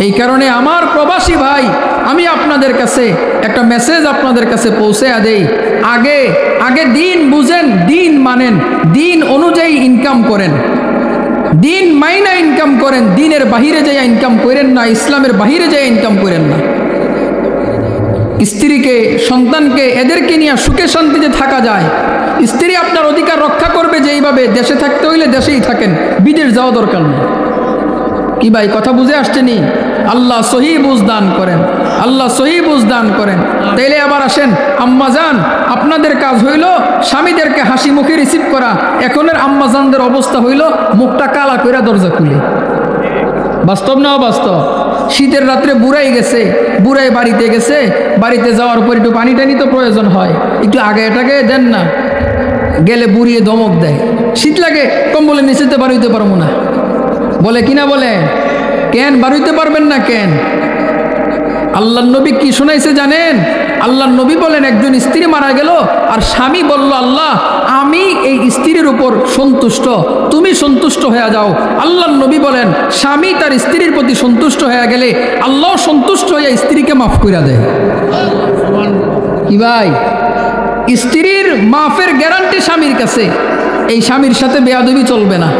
এই কারণে আমার প্রবাসী ভাই, আমি আপনাদের কাছে একটা মেসেজ আপনাদের কাছে পৌঁছে দেই। আগে আগে দিন বুঝেন, দিন মানেন, দিন অনুযায়ী ইনকাম করেন, দিন মাইনা ইনকাম করেন, দিনের বাহিরে যাইয়া ইনকাম করেন না, ইসলামের বাহিরে যাইয়া ইনকাম করেন না। স্ত্রীকে, সন্তানকে, এদেরকে নিয়ে সুখে শান্তিতে থাকা যায়। স্ত্রী আপনার অধিকার রক্ষা করবে যেইভাবে, দেশে থাকতে হইলে দেশেই থাকেন, বিদেশ যাওয়া দরকার নেই। কি ভাই, কথা বুঝে আসছেনি? আল্লাহ সহি বুঝ দান করেন, আল্লাহ সহি বুঝ দান করেন। তাইলে আবার আসেন, আম্মাজান আপনাদের কাজ হইল স্বামীদেরকে হাসি মুখে রিসিভ করা, এখনের আম্মাজানদের অবস্থা হইল মুখটা কালা কইরা দরজা খুলে। বাস্তব না অবাস্তব? শীতের রাত্রে বুড়াই গেছে, বুড়াই বাড়িতে গেছে, বাড়িতে যাওয়ার পর একটু পানি টানি তো প্রয়োজন হয়, একটু আগে এটাকে দেন না, গেলে বুড়িয়ে ধমক দেয়, শীত লাগে, কম্বলের নিচেতে বাড়িতে পারবো না, বলে কিনা বলে। কেন বাড়িতে পারবেন না কেন? আল্লাহ নবী কি শোনাইছে জানেন? আল্লাহ নবী বলেন, একজন স্ত্রী মারা গেল আর স্বামী বলল, আল্লাহ আমি এই স্ত্রীর উপর সন্তুষ্ট, তুমি সন্তুষ্ট হয়ে যাও। আল্লাহ নবী বলেন, স্বামী তার স্ত্রীর প্রতি সন্তুষ্ট হয়ে গেলে আল্লাহ সন্তুষ্ট হয়ে স্ত্রীকে মাফ করে দেয়। কি ভাই, স্ত্রীর মাফের গ্যারান্টি স্বামীর কাছে, এই স্বামীর সাথে বেয়াদবি চলবে না।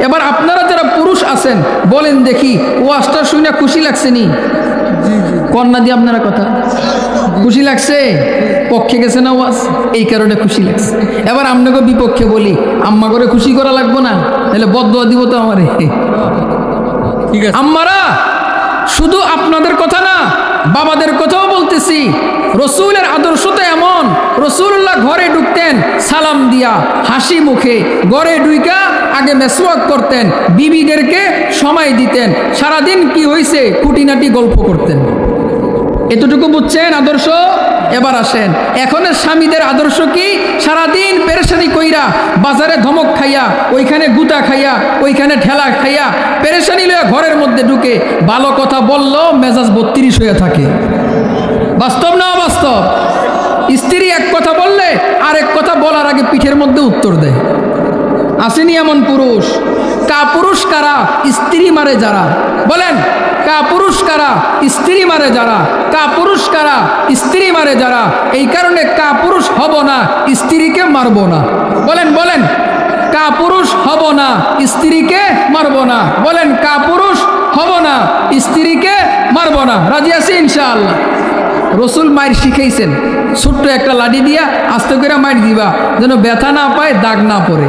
এবার আপনারা যারা পুরুষ আছেন বলেন দেখি, ওয়াজটা শুনে খুশি লাগছে নি? কন্যা দিয়ে আপনারা কথা খুশি লাগছে? পক্ষে গেছে না ওয়াজ, এই কারণে খুশি লাগছে। এবার আপনাকে বিপক্ষে বলি, আম্মা করে খুশি করা লাগবো না, তাহলে বদদোয়া দিব তো আমারে। ঠিক আছে আম্মারা, শুধু আপনাদের কথা না, বাবাদের কথাও বলতেছি। রসুলের আদর্শ তো এমন, রসুল্লাহ ঘরে ঢুকতেন সালাম দিয়া, হাসি মুখে, ঘরে ঢুইকা আগে মেসওয়াক করতেন, বিবিদেরকে সময় দিতেন, সারাদিন কি হয়েছে খুঁটিনাটি গল্প করতেন। এতটুকু বুঝছেন আদর্শ? এবার আসেন, এখনের স্বামীদের আদর্শ কি? সারাদিন পেরেশানি কইরা, বাজারে ধমক খাইয়া, ওইখানে গুতা খাইয়া, ওইখানে ঠেলা খাইয়া, পেরেশানি লইয়া ঘরের মধ্যে ঢুকে ভালো কথা বললেও মেজাজ 32 হয়ে থাকে। বাস্তব না অবাস্তব? স্ত্রী এক কথা বললে আরেক কথা বলার আগে পিঠের মধ্যে উত্তর দেয়। আসেনি এমন পুরুষ? কাপুরুষ কারা? স্ত্রী মারে যারা। বলেন কাপুরুষ কারা? স্ত্রী মারে যারা। কাপুরুষ কারা? স্ত্রী মারে যারা। এই কারণে কাপুরুষ হব না, স্ত্রীকে মারব না। বলেন বলেন, কাপুরুষ হব না, স্ত্রীকে মারব না। বলেন কাপুরুষ হব না, স্ত্রীকে মারব না। রাজি আছি ইনশাআল্লাহ? রসুল মায়ের শিখাইছেন, ছোট্ট একটা লাঠি দিয়া আস্তে করে মার দিবা, যেন ব্যথা না পায়, দাগ না পড়ে।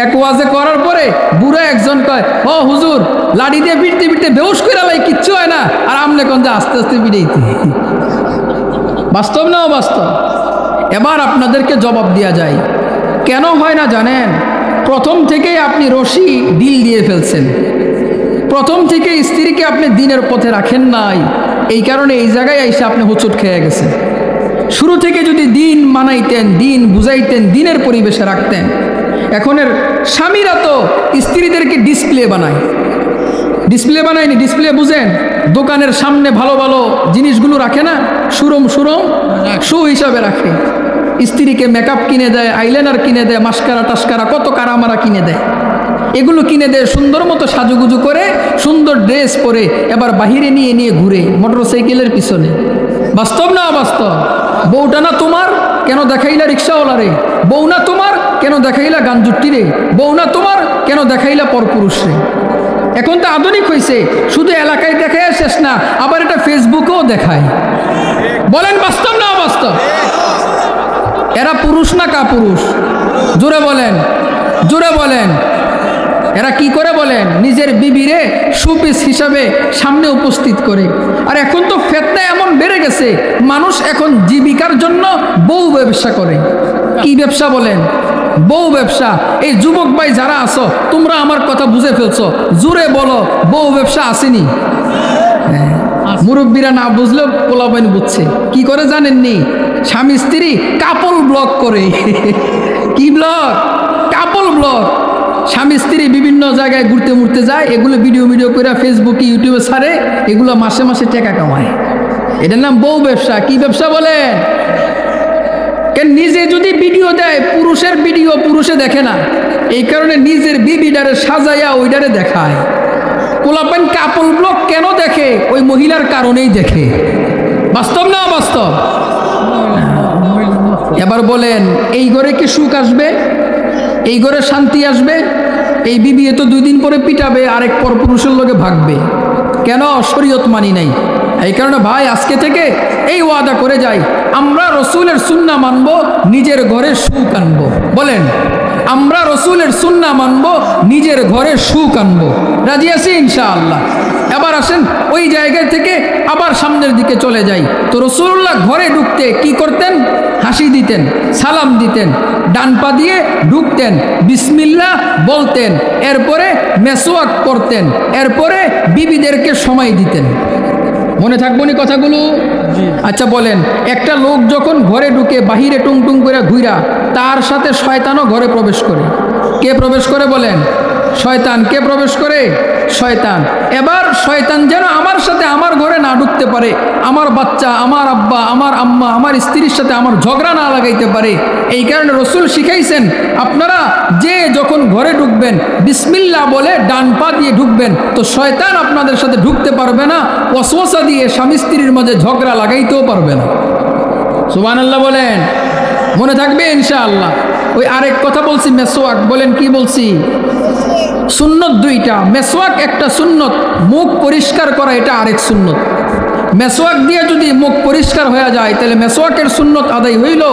এক ওয়াজে করার পরে বুড়া একজন কয়, ও হুজুর লাঠি দিয়ে পিটতে পিটতে বেহুশ করে লাই, কিচ্ছু হয় না, আর আমনে কোন যে আস্তে আস্তে পিটাইতে। বাস্তব না অবাস্তব? এবার আপনাদেরকে জবাব দেওয়া যায়, কেন হয় না জানেন? প্রথম থেকেই আপনি রশি ডিল দিয়ে ফেলছেন, প্রথম থেকে স্ত্রীকে আপনি দিনের পথে রাখেন নাই, এই কারণে এই জায়গায় এসে আপনি হুচুট খেয়ে গেছেন। শুরু থেকে যদি দিন মানাইতেন, দিন বুঝাইতেন, দিনের পরিবেশে রাখতেন। এখনের স্বামীরা তো স্ত্রীদেরকে ডিসপ্লে বানায়। ডিসপ্লে বানায়নি, ডিসপ্লে বুঝেন? দোকানের সামনে ভালো ভালো জিনিসগুলো রাখে না, সুরম সুরম শু হিসাবে রাখে। স্ত্রীকে মেকআপ কিনে দেয়, আইলাইনার কিনে দেয়, মাস্কারা টাস্কারা, কত কারামারা কিনে দেয়। এগুলো কিনে দেয়, সুন্দর মতো সাজুগুজু করে, সুন্দর ড্রেস পরে এবার বাহিরে নিয়ে নিয়ে ঘুরে মোটরসাইকেলের পিছনে। বাস্তব না অবাস্তব? বউটা না তোমার, কেন দেখাইলা রিক্সাওয়ালা রে? বউ না তোমার, কেন দেখাইলা গাঞ্জুট্টি রে? বউ না তোমার, কেন দেখাইলা পরপুরুষ রে? এখন তো আধুনিক হয়েছে, শুধু এলাকায় দেখায় শেষ না, আবার এটা ফেসবুকেও দেখায়। বলেন বাস্তব না অবাস্তব? এরা পুরুষ না কাপুরুষ? জোরে বলেন, জোরে বলেন। এরা কি করে বলেন? নিজের বিবিরে শোপিস হিসাবে সামনে উপস্থিত করে। আর এখন তো ফেতনা এমন বেড়ে গেছে, মানুষ এখন জীবিকার জন্য বউ ব্যবসা করে। কি ব্যবসা বলেন? বউ ব্যবসা। এই যুবক ভাই যারা আছো, তোমরা আমার কথা বুঝে ফেলছো, জোরে বলো, বউ ব্যবসা আসেনি? মুরব্বীরা না বুঝলেও পোলাপাইন বুঝছে। কি করে জানেননি? স্বামী স্ত্রী কাপল ব্লগ করে। কি ব্লগ? কাপল ব্লগ। স্বামী স্ত্রী বিভিন্ন জায়গায় ঘুরতে মুড়তে যায়, এগুলো ভিডিও করে ফেসবুকে ইউটিউবে ছাড়ে, এগুলো মাসে মাসে টাকা কামায়। এটার নাম বউ ব্যবসা। কি ব্যবসা বলেন? কেন নিজে যদি ভিডিও দেয়, পুরুষের ভিডিও পুরুষে দেখে না, এই কারণে নিজের বিবিডারে সাজাইয়া ওইডারে দেখায়। পোলাপাইন কাপল ব্লগ কেন দেখে? ওই মহিলার কারণেই দেখে। বাস্তব না অবাস্তব? এবার বলেন, এই ঘরে কি সুখ আসবে? এই ঘরে শান্তি আসবে? এই বিবি তো 2 দিন পরে পিটাবে, আরেক পরপুরুষের লগে ভাগবে। কেন? শরীয়ত মানি নাই। এই কারণে ভাই আজকে থেকে এই ওয়াদা করে যাই, আমরা রসুলের সুন্নাহ মানব, নিজের ঘরে সুখ আনবো। বলেন, আমরা রসুলের সুন্নাহ মানব, নিজের ঘরে সুখ আনবো। রাজি আছি ইনশাআল্লাহ? এবার আসেন ওই জায়গা থেকে আবার সামনের দিকে চলে যাই। তো রসুল্লাহ ঘরে ঢুকতে কি করতেন? হাসি দিতেন, সালাম দিতেন, ডান পা দিয়ে ঢুকতেন, বিসমিল্লাহ বলতেন, এরপরে মেসওয়াক করতেন, এরপরে বিবিদেরকে সময় দিতেন। মনে থাকবো নি কথাগুলো? আচ্ছা বলেন, একটা লোক যখন ঘরে ঢুকে বাহিরে টুং করে ঘুরা, তার সাথে শয়তানও ঘরে প্রবেশ করে। কে প্রবেশ করে বলেন? শয়তান। কে প্রবেশ করে? শয়তান। এবার শয়তান যেন আমার সাথে আমার ঘরে না ঢুকতে পারে, আমার বাচ্চা, আমার আব্বা, আমার আম্মা, আমার স্ত্রীর সাথে আমার ঝগড়া না লাগাইতে পারে, এই কারণে রসুল শিখাইছেন, আপনারা যে যখন ঘরে ঢুকবেন বিসমিল্লাহ বলে ডান পা দিয়ে ঢুকবেন, তো শয়তান আপনাদের সাথে ঢুকতে পারবে না, ওয়াসওয়াসা দিয়ে স্বামী স্ত্রীর মাঝে ঝগড়া লাগাইতেও পারবে না। সুবহানাল্লাহ বলেন। মনে থাকবে ইনশাআল্লাহ? ওই আরেক কথা বলছি, মেসওয়াক। বলেন কি বলছি? সুন্নত 2টা। মেসওয়াক একটা সুন্নত, মুখ পরিষ্কার করা এটা আরেক সুন্নত। মেসওয়াক দিয়ে যদি মুখ পরিষ্কার হয়ে যায়, তাহলে মেসওয়াকের সুন্নত আদায় হইল,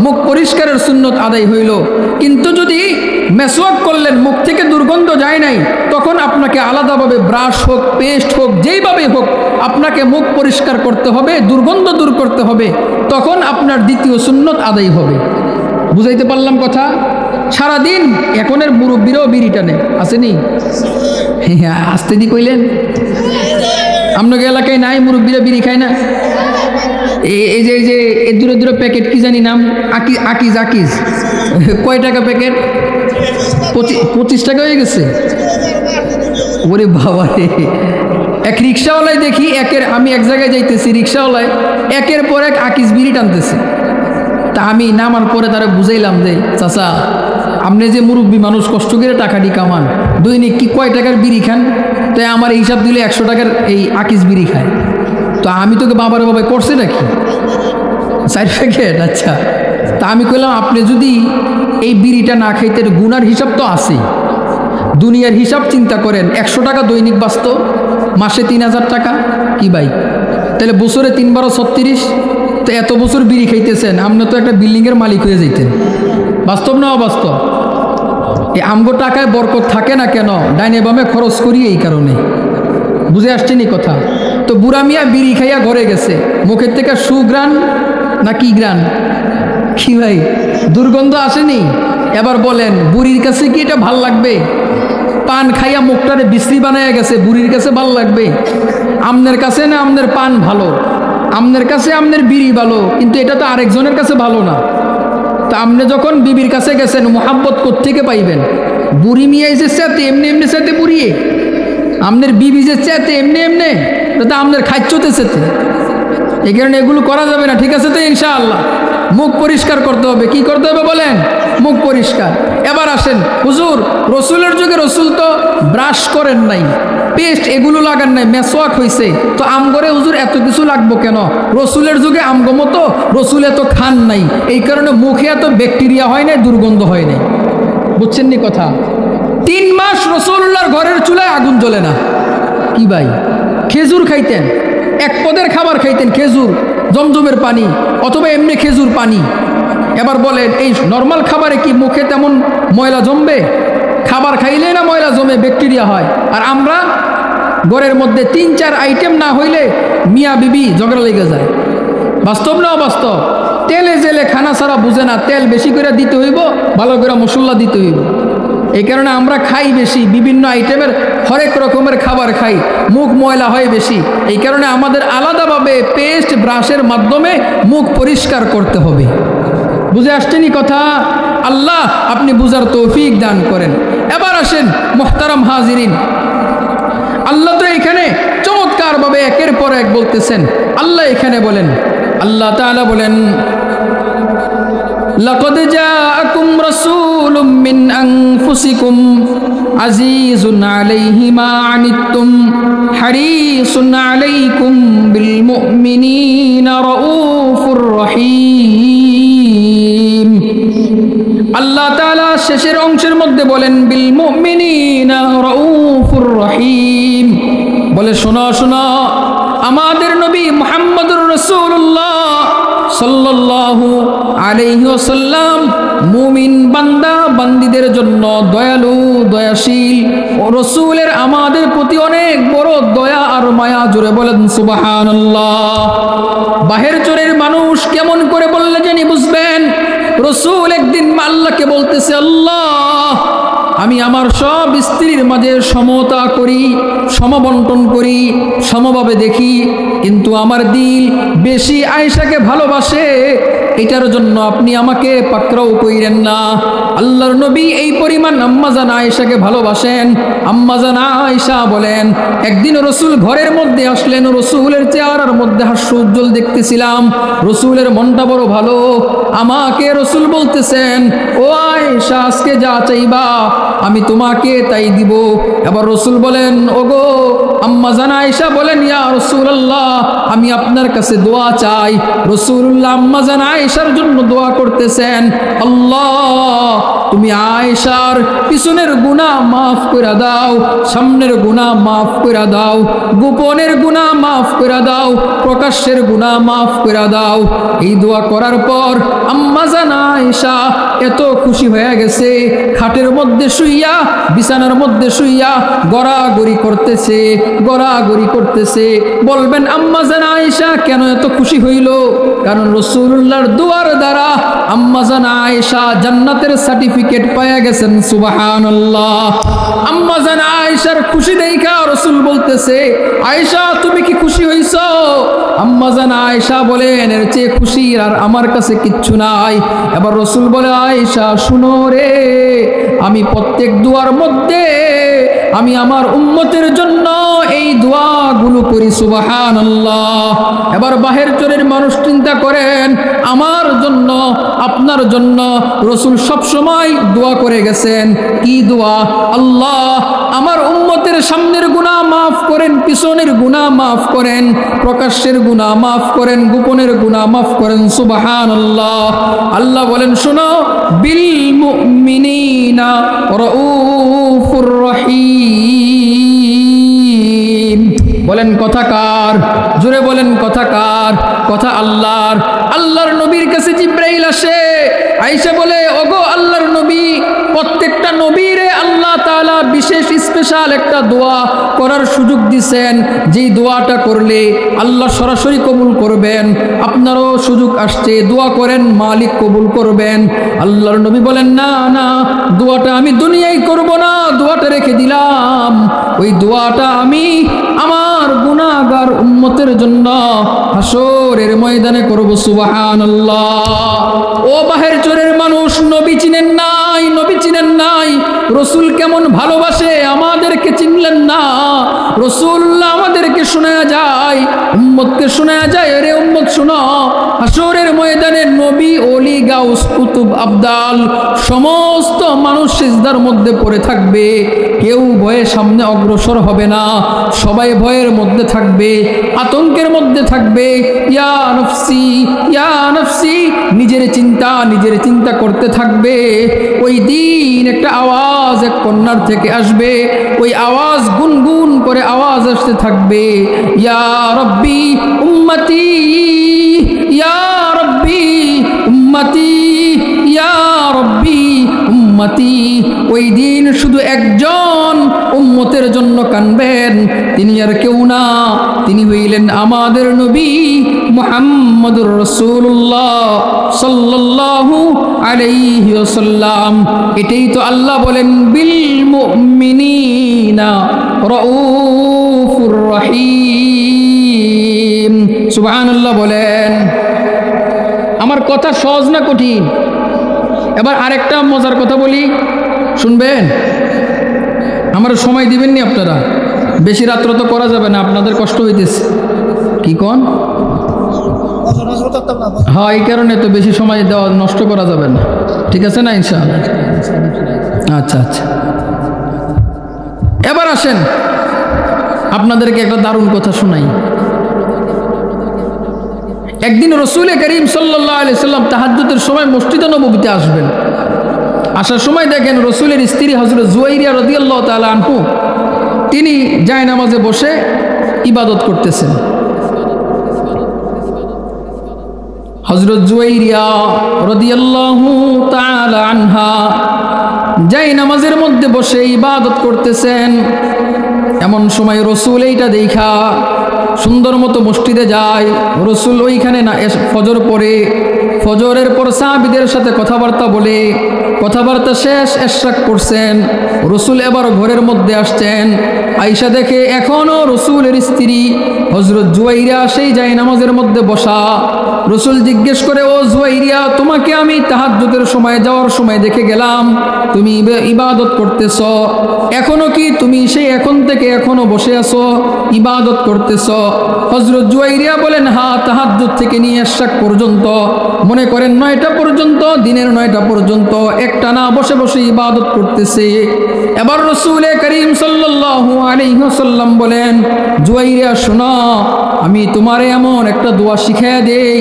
মুখ পরিষ্কারের সুন্নত আদায় হইল। কিন্তু যদি মেসওয়াক করলেন, মুখ থেকে দুর্গন্ধ যায় নাই, তখন আপনাকে আলাদাভাবে ব্রাশ হোক, পেস্ট হোক, যেইভাবে হোক আপনাকে মুখ পরিষ্কার করতে হবে, দুর্গন্ধ দূর করতে হবে, তখন আপনার দ্বিতীয় সুন্নত আদায় হবে। বুঝাইতে পারলাম কথা? সারাদিন এখনের মুরব্বীরাও বিড়ি টানে, আসেনি? হ্যাঁ, আসতে দি কইলেন। আপনাকে এলাকায় নাই মুরব্বীরা বিড়ি খায় না? এই যে দূরে প্যাকেট, কি জানি নাম, আকিজ। কয় টাকা প্যাকেট? 25 টাকা হয়ে গেছে। ওরে বাবা রে! এক রিক্সাওয়ালায় দেখি, আমি এক জায়গায় যাইতেছি, রিক্সাওয়ালায় একের পর এক আকিজ বিড়ি টানতেছে। তা আমি নামার পরে তারা বুঝাইলাম যে, চাচা আপনি যে মুরব্বী মানুষ, কষ্ট করে টাকাটি কামান, দৈনিক কি কয় টাকার বিড়ি খান? তাই আমার হিসাব দিলে 100 টাকার এই আকিজ বিড়ি খায়। তো আমি তোকে বাবার বাবাই করছে নাকি? 4 প্যাকেট। আচ্ছা, তা আমি কইলাম, আপনি যদি এই বিড়িটা না খাইতে, গুনার হিসাব তো আছে, দুনিয়ার হিসাব চিন্তা করেন, 100 টাকা দৈনিক বাঁচত, মাসে 3000 টাকা। কি ভাই, তাহলে বছরে 3 × 36, তো এত বছর বিড়ি খাইতেছেন, আপনি তো একটা বিল্ডিংয়ের মালিক হয়ে যেতেন। বাস্তব না অবাস্তব? এই আমগো টাকায় বরকত থাকে না কেন? ডাইনে বামে খরচ করি, এই কারণে। বুঝে আসছেনি কথা? তো বুড়া মিয়া বিড়ি খাইয়া ঘরে গেছে, মুখের থেকে সুগ্রান না কি গ্রান? কি ভাই, দুর্গন্ধ আসেনি? এবার বলেন, বুড়ির কাছে কি এটা ভাল লাগবে? পান খাইয়া মুখটারে বিশ্রী বানাইয়া গেছে, বুড়ির কাছে ভাল লাগবে? আমনের কাছে না আমনের পান ভালো, আমনের কাছে আমনের বিড়ি ভালো, কিন্তু এটা তো আরেকজনের কাছে ভালো না। তা আপনি যখন বিবির কাছে গেছেন, মোহাব্বত কোত্থেকে পাইবেন? বুড়ি মিয়াই যে চেতে এমনি চেতে বুড়িয়ে, আমনের বিবি যে চেতে এমনি তা আমনের খাচ্ছতে চেতে। এই কারণে এগুলো করা যাবে না, ঠিক আছে? তো ইনশাআল্লাহ মুখ পরিষ্কার করতে হবে। কি করতে হবে বলেন? মুখ পরিষ্কার। এবার আসেন, হুজুর রসুলের যুগে রসুল তো ব্রাশ করেন নাই, পেস্ট এগুলো লাগান নাই, মেসওয়াক হয়েছে, তো আমগরে হুজুর এত কিছু লাগবো কেন? রসুলের যুগে আমগো মতো রসুল এত খান নাই, এই কারণে মুখে এত ব্যাকটেরিয়া হয় নাই, দুর্গন্ধ হয় নাই। বুঝছেন নি কথা? 3 মাস রসুল্লাহর ঘরের চুলায় আগুন জ্বলে না। কি ভাই, খেজুর খাইতেন, এক পদের খাবার খাইতেন, খেজুর, জমজমের পানি অথবা এমনি খেজুর পানি। এবার বলেন এই নর্মাল খাবারে কি মুখে তেমন ময়লা জমবে? খাবার খাইলে না ময়লা জমে, ব্যাকটেরিয়া হয়। আর আমরা ঘরের মধ্যে 3-4 আইটেম না হইলে মিয়া বিবি ঝগড়া লেগে যায়। বাস্তব না অবাস্তব? তেলে জেলে খানা ছাড়া বুঝে না, তেল বেশি করে দিতে হইব, ভালো করে মশলা দিতে হইব। এই কারণে আমরা খাই বেশি, বিভিন্ন আইটেমের হরেক রকমের খাবার খাই, মুখ ময়লা হয় বেশি। এই কারণে আমাদের আলাদাভাবে পেস্ট ব্রাশের মাধ্যমে মুখ পরিষ্কার করতে হবে। বুঝে আসছেনি কথা? আল্লাহ আপনি বুঝার তৌফিক দান করেন। এবার আসেন মুহতারাম হাজিরিন, আল্লাহ তো এখানে চমৎকারভাবে একের পর এক বলতেছেন। আল্লাহ এখানে বলেন, আল্লাহ তাআলা বলেন, লাকাদ জাআকুম রাসূলুম মিন আনফুসিকুম আজিজুন আলাইহি মা আনিতুম হারিসুন আলাইকুম বিল মুমিনিনা রাউফুর রহিম। আল্লাহ তাআলা শেষের অংশের মধ্যে বলেন বিল মুমিনিনা রাউফুর রহিম, বলে শোনো শোনো, আমাদের নবী মুহাম্মদুর রাসূলুল্লাহ সাল্লাল্লাহু আলাইহি ওয়াসাল্লাম মুমিন বান্দা বান্দীদের জন্য দয়ালু, দয়াশীল। ও রাসূলের আমাদের প্রতি অনেক বড় দয়া আর মায়া। জোরে বলেন সুবহানাল্লাহ। বাহির চোরের মানুষ কেমন করে বললে জানি বুঝবেন? রাসূল একদিন আল্লাহকে বলতেছে, আল্লাহ আমি আমার সব স্ত্রীর মাঝে সমতা করি, সমবন্টন করি, সমভাবে দেখি, কিন্তু আমার দিল বেশি আয়েশাকে ভালোবাসে, এটার জন্য আপনি আমাকে পাকড়াও কইরেন না। আল্লাহর নবী এই পরিমাণ আম্মাজান আয়েশাকে ভালোবাসেন। আম্মাজান আয়েশা বলেন, একদিন রসুল ঘরের মধ্যে আসলেন, রসুলের চেহারার মধ্যে হাস্য উজ্জ্বল দেখতেছিলাম, রসুলের মনটা বড় ভালো। আমাকে রসুল বলতেছেন, ও আয়েশা আজকে যা চাইবা আমি তোমাকে তাই দিব। এবার রসুল বলেন, ওগো আম্মাজান আয়েশা বলেন, ইয়া রাসূলুল্লাহ আমি আপনার কাছে দোয়া চাই। রাসূলুল্লাহ আম্মাজান আয়েশার জন্য দোয়া করতেছেন, আল্লাহ তুমি আয়েশার পিছনের গুনাহ মাফ করে দাও, সামনের গুনাহ মাফ করে দাও, গোপনের গুনাহ মাফ করে দাও, প্রকাশ্যের গুনাহ মাফ করে দাও। এই দোয়া করার পর আম্মাজান আয়েশা এত খুশি হয়ে গেছে, খাটের মধ্যে শুইয়া, বিছানার মধ্যে শুইয়া গড়াগড়ি করতেছে, গড়াগড়ি করতেছে। বলবেন আম্মাজান আয়েশা কেন এত খুশি হইল? কারণ রাসূলুল্লাহর দুয়ার দ্বারা আম্মাজান আয়েশা জান্নাতের সার্টিফিকেট পায়া গেছেন। সুবহানাল্লাহ। আম্মাজান আয়েশার খুশি দেখা রাসূল বলতেছে, আয়েশা তুমি কি খুশি হইছো? আম্মাজান আয়েশা বলেন, এর চেয়ে খুশির আর আমার কাছে কিচ্ছু নাই। এবার রাসূল বলে, আয়েশা শুনো রে, আমি প্রত্যেক দুয়ার মধ্যে আমি আমার উম্মতের জন্য এই দোয়াগুলো করি। সুবহানাল্লাহ। এবার বাহির চোরের মানুষ চিন্তা করেন, আমার জন্য আপনার জন্য রাসূল সব সময় দোয়া করে গেছেন। কি দোয়া? আল্লাহ আমার উম্মতের সামনের গুনাহ মাফ করেন, পিছনের গুনাহ মাফ করেন, প্রকাশ্যের গুনাহ মাফ করেন, গোপনের গুনাহ মাফ করেন। সুবহানাল্লাহ। আল্লাহ বলেন, শোনো, বিল মুমিনিনা রাউফুর রহিম। বলেন কথা কার? জোরে বলেন কথা কার? কথা আল্লাহর। আল্লাহর নবীর কাছে জিবরাইল আসে, আয়েশা বলে, ওগো আল্লাহর নবী, প্রত্যেকটা নবীরে আল্লাহ তাআলা বিশেষ স্পেশাল একটা দোয়া করার সুযোগ দিয়েছেন, যেই দোয়াটা করলে আল্লাহ সরাসরি কবুল করবেন। আপনারও সুযোগ আসছে, দোয়া করেন, মালিক কবুল করবেন। আল্লাহর নবী বলেন, না না, দোয়াটা আমি দুনিয়ায় করব না, দোয়াটা রেখে দিলাম। ওই দোয়াটা আমি আমার গুনাহগার উম্মতের জন্য হাসরের ময়দানে করব। সুবহানাল্লাহ। ও বাহির চোরের মানুষ, নবী চিনেন নাই, নবী চিনেন নাই, রাসূল কেমন ভালোবাসে আমাদেরকে চিনলেন না। রাসূলুল্লাহ আমাদেরকে শোনা যায় উম্মতকে শোনা যায়, আরে উম্মত শোনো, হাসরের ময়দানে নবী, ওলি, গাউস, কুতুব, আবদাল সমস্ত মানুষ সিজদার মধ্যে পড়ে থাকবে। কেউ ভয়ে সামনে অগ্রসর হবে না, সবাই ভয়ের মধ্যে থাকবে, আতঙ্কের মধ্যে থাকবে। ইয়া নফসি, ইয়া নফসি, নিজের চিন্তা করতে থাকবে। ওই দিন একটা আওয়াজ এক কন্যার থেকে আসবে, ওই আওয়াজ গুনগুন করে আওয়াজ আসতে থাকবে, ইয়া রব্বি উম্মতি, ইয়া রব্বি উম্মতি, ইয়া রব্বি উম্মতি। ওই দিন শুধু একজন উম্মতের জন্য কানবেন, তিনি আর কেউ না, তিনি হইলেন আমাদের নবী মুহাম্মদুর রাসূলুল্লাহ সাল্লাল্লাহু আলাইহি ওয়াসাল্লাম। এটাই তো আল্লাহ বলেন বিল মুমিনিনা রাউফুর রহিম। সুবহানাল্লাহ বলেন। আমার কথা সহজ না কঠিন? এবার আরেকটা মজার কথা বলি, শুনবেন? আমার সময় দিবেননি আপনারা, বেশি রাত্র তো করা যাবে না, আপনাদের কষ্ট হইতেছে। কি কন? হ্যাঁ, এই কারণে তো বেশি সময় দেওয়া, নষ্ট করা যাবে না, ঠিক আছে না ইনশাআল্লাহ? আচ্ছা আচ্ছা, এবার আসেন আপনাদেরকে একটা দারুণ কথা শোনাই। একদিন রসুল করিম সাল্লাল্লাহু আলাইহি সাল্লাম তাহাজ্জুদের সময় মসজিদে নববীতে আসবেন। আসার সময় দেখেন রসুলের স্ত্রী হযরত জুয়াইরিয়া রাদিয়াল্লাহু তাআলা আনহু, তিনি জায়নামাজে বসে ইবাদত করতেছেন। হযরত জুয়াইরিয়া রাদিয়াল্লাহু তাআলা আনহা জায়নামাজের মধ্যে বসে ইবাদত করতেছেন। এমন সময় রসুল এইটা দেখা সুন্দর মতো মসজিদে যায়। রসুল ওইখানে না ফজর পড়ে, ফজরের পর সাহাবীদের সাথে কথাবার্তা বলে, কথাবার্তা শেষ ইশরাক করছেন। রসুল এবার ঘরের মধ্যে আসছেন, আয়েশা দেখে এখনও রসুলের স্ত্রী হযরত জুয়াইরিয়া সেই জায়নামাজের মধ্যে বসা। রসুল জিজ্ঞেস করে, ও জুয়াইরিয়া, তোমাকে আমি তাহাজ্জুদের সময় যাওয়ার সময় দেখে গেলাম, তুমি ইবাদত করতেছ, এখনো কি তুমি সেই এখন থেকে এখনো বসে আছো, ইবাদত করতেছ? হযরত জুয়াইরিয়া বলেন, হ্যাঁ, তাহাজ্জুদ থেকে নিয়ে ইশরাক পর্যন্ত, মনে করেন 9টা পর্যন্ত, দিনের 9টা পর্যন্ত একটানা বসে বসে ইবাদত করতেছে। এবার রসুল করিম সাল্লাল্লাহু আলাইহি ওয়াসাল্লাম বলেন, জুয়াইরিয়া শোনো, আমি তোমারে এমন একটা দোয়া শিখাইয়া দেই,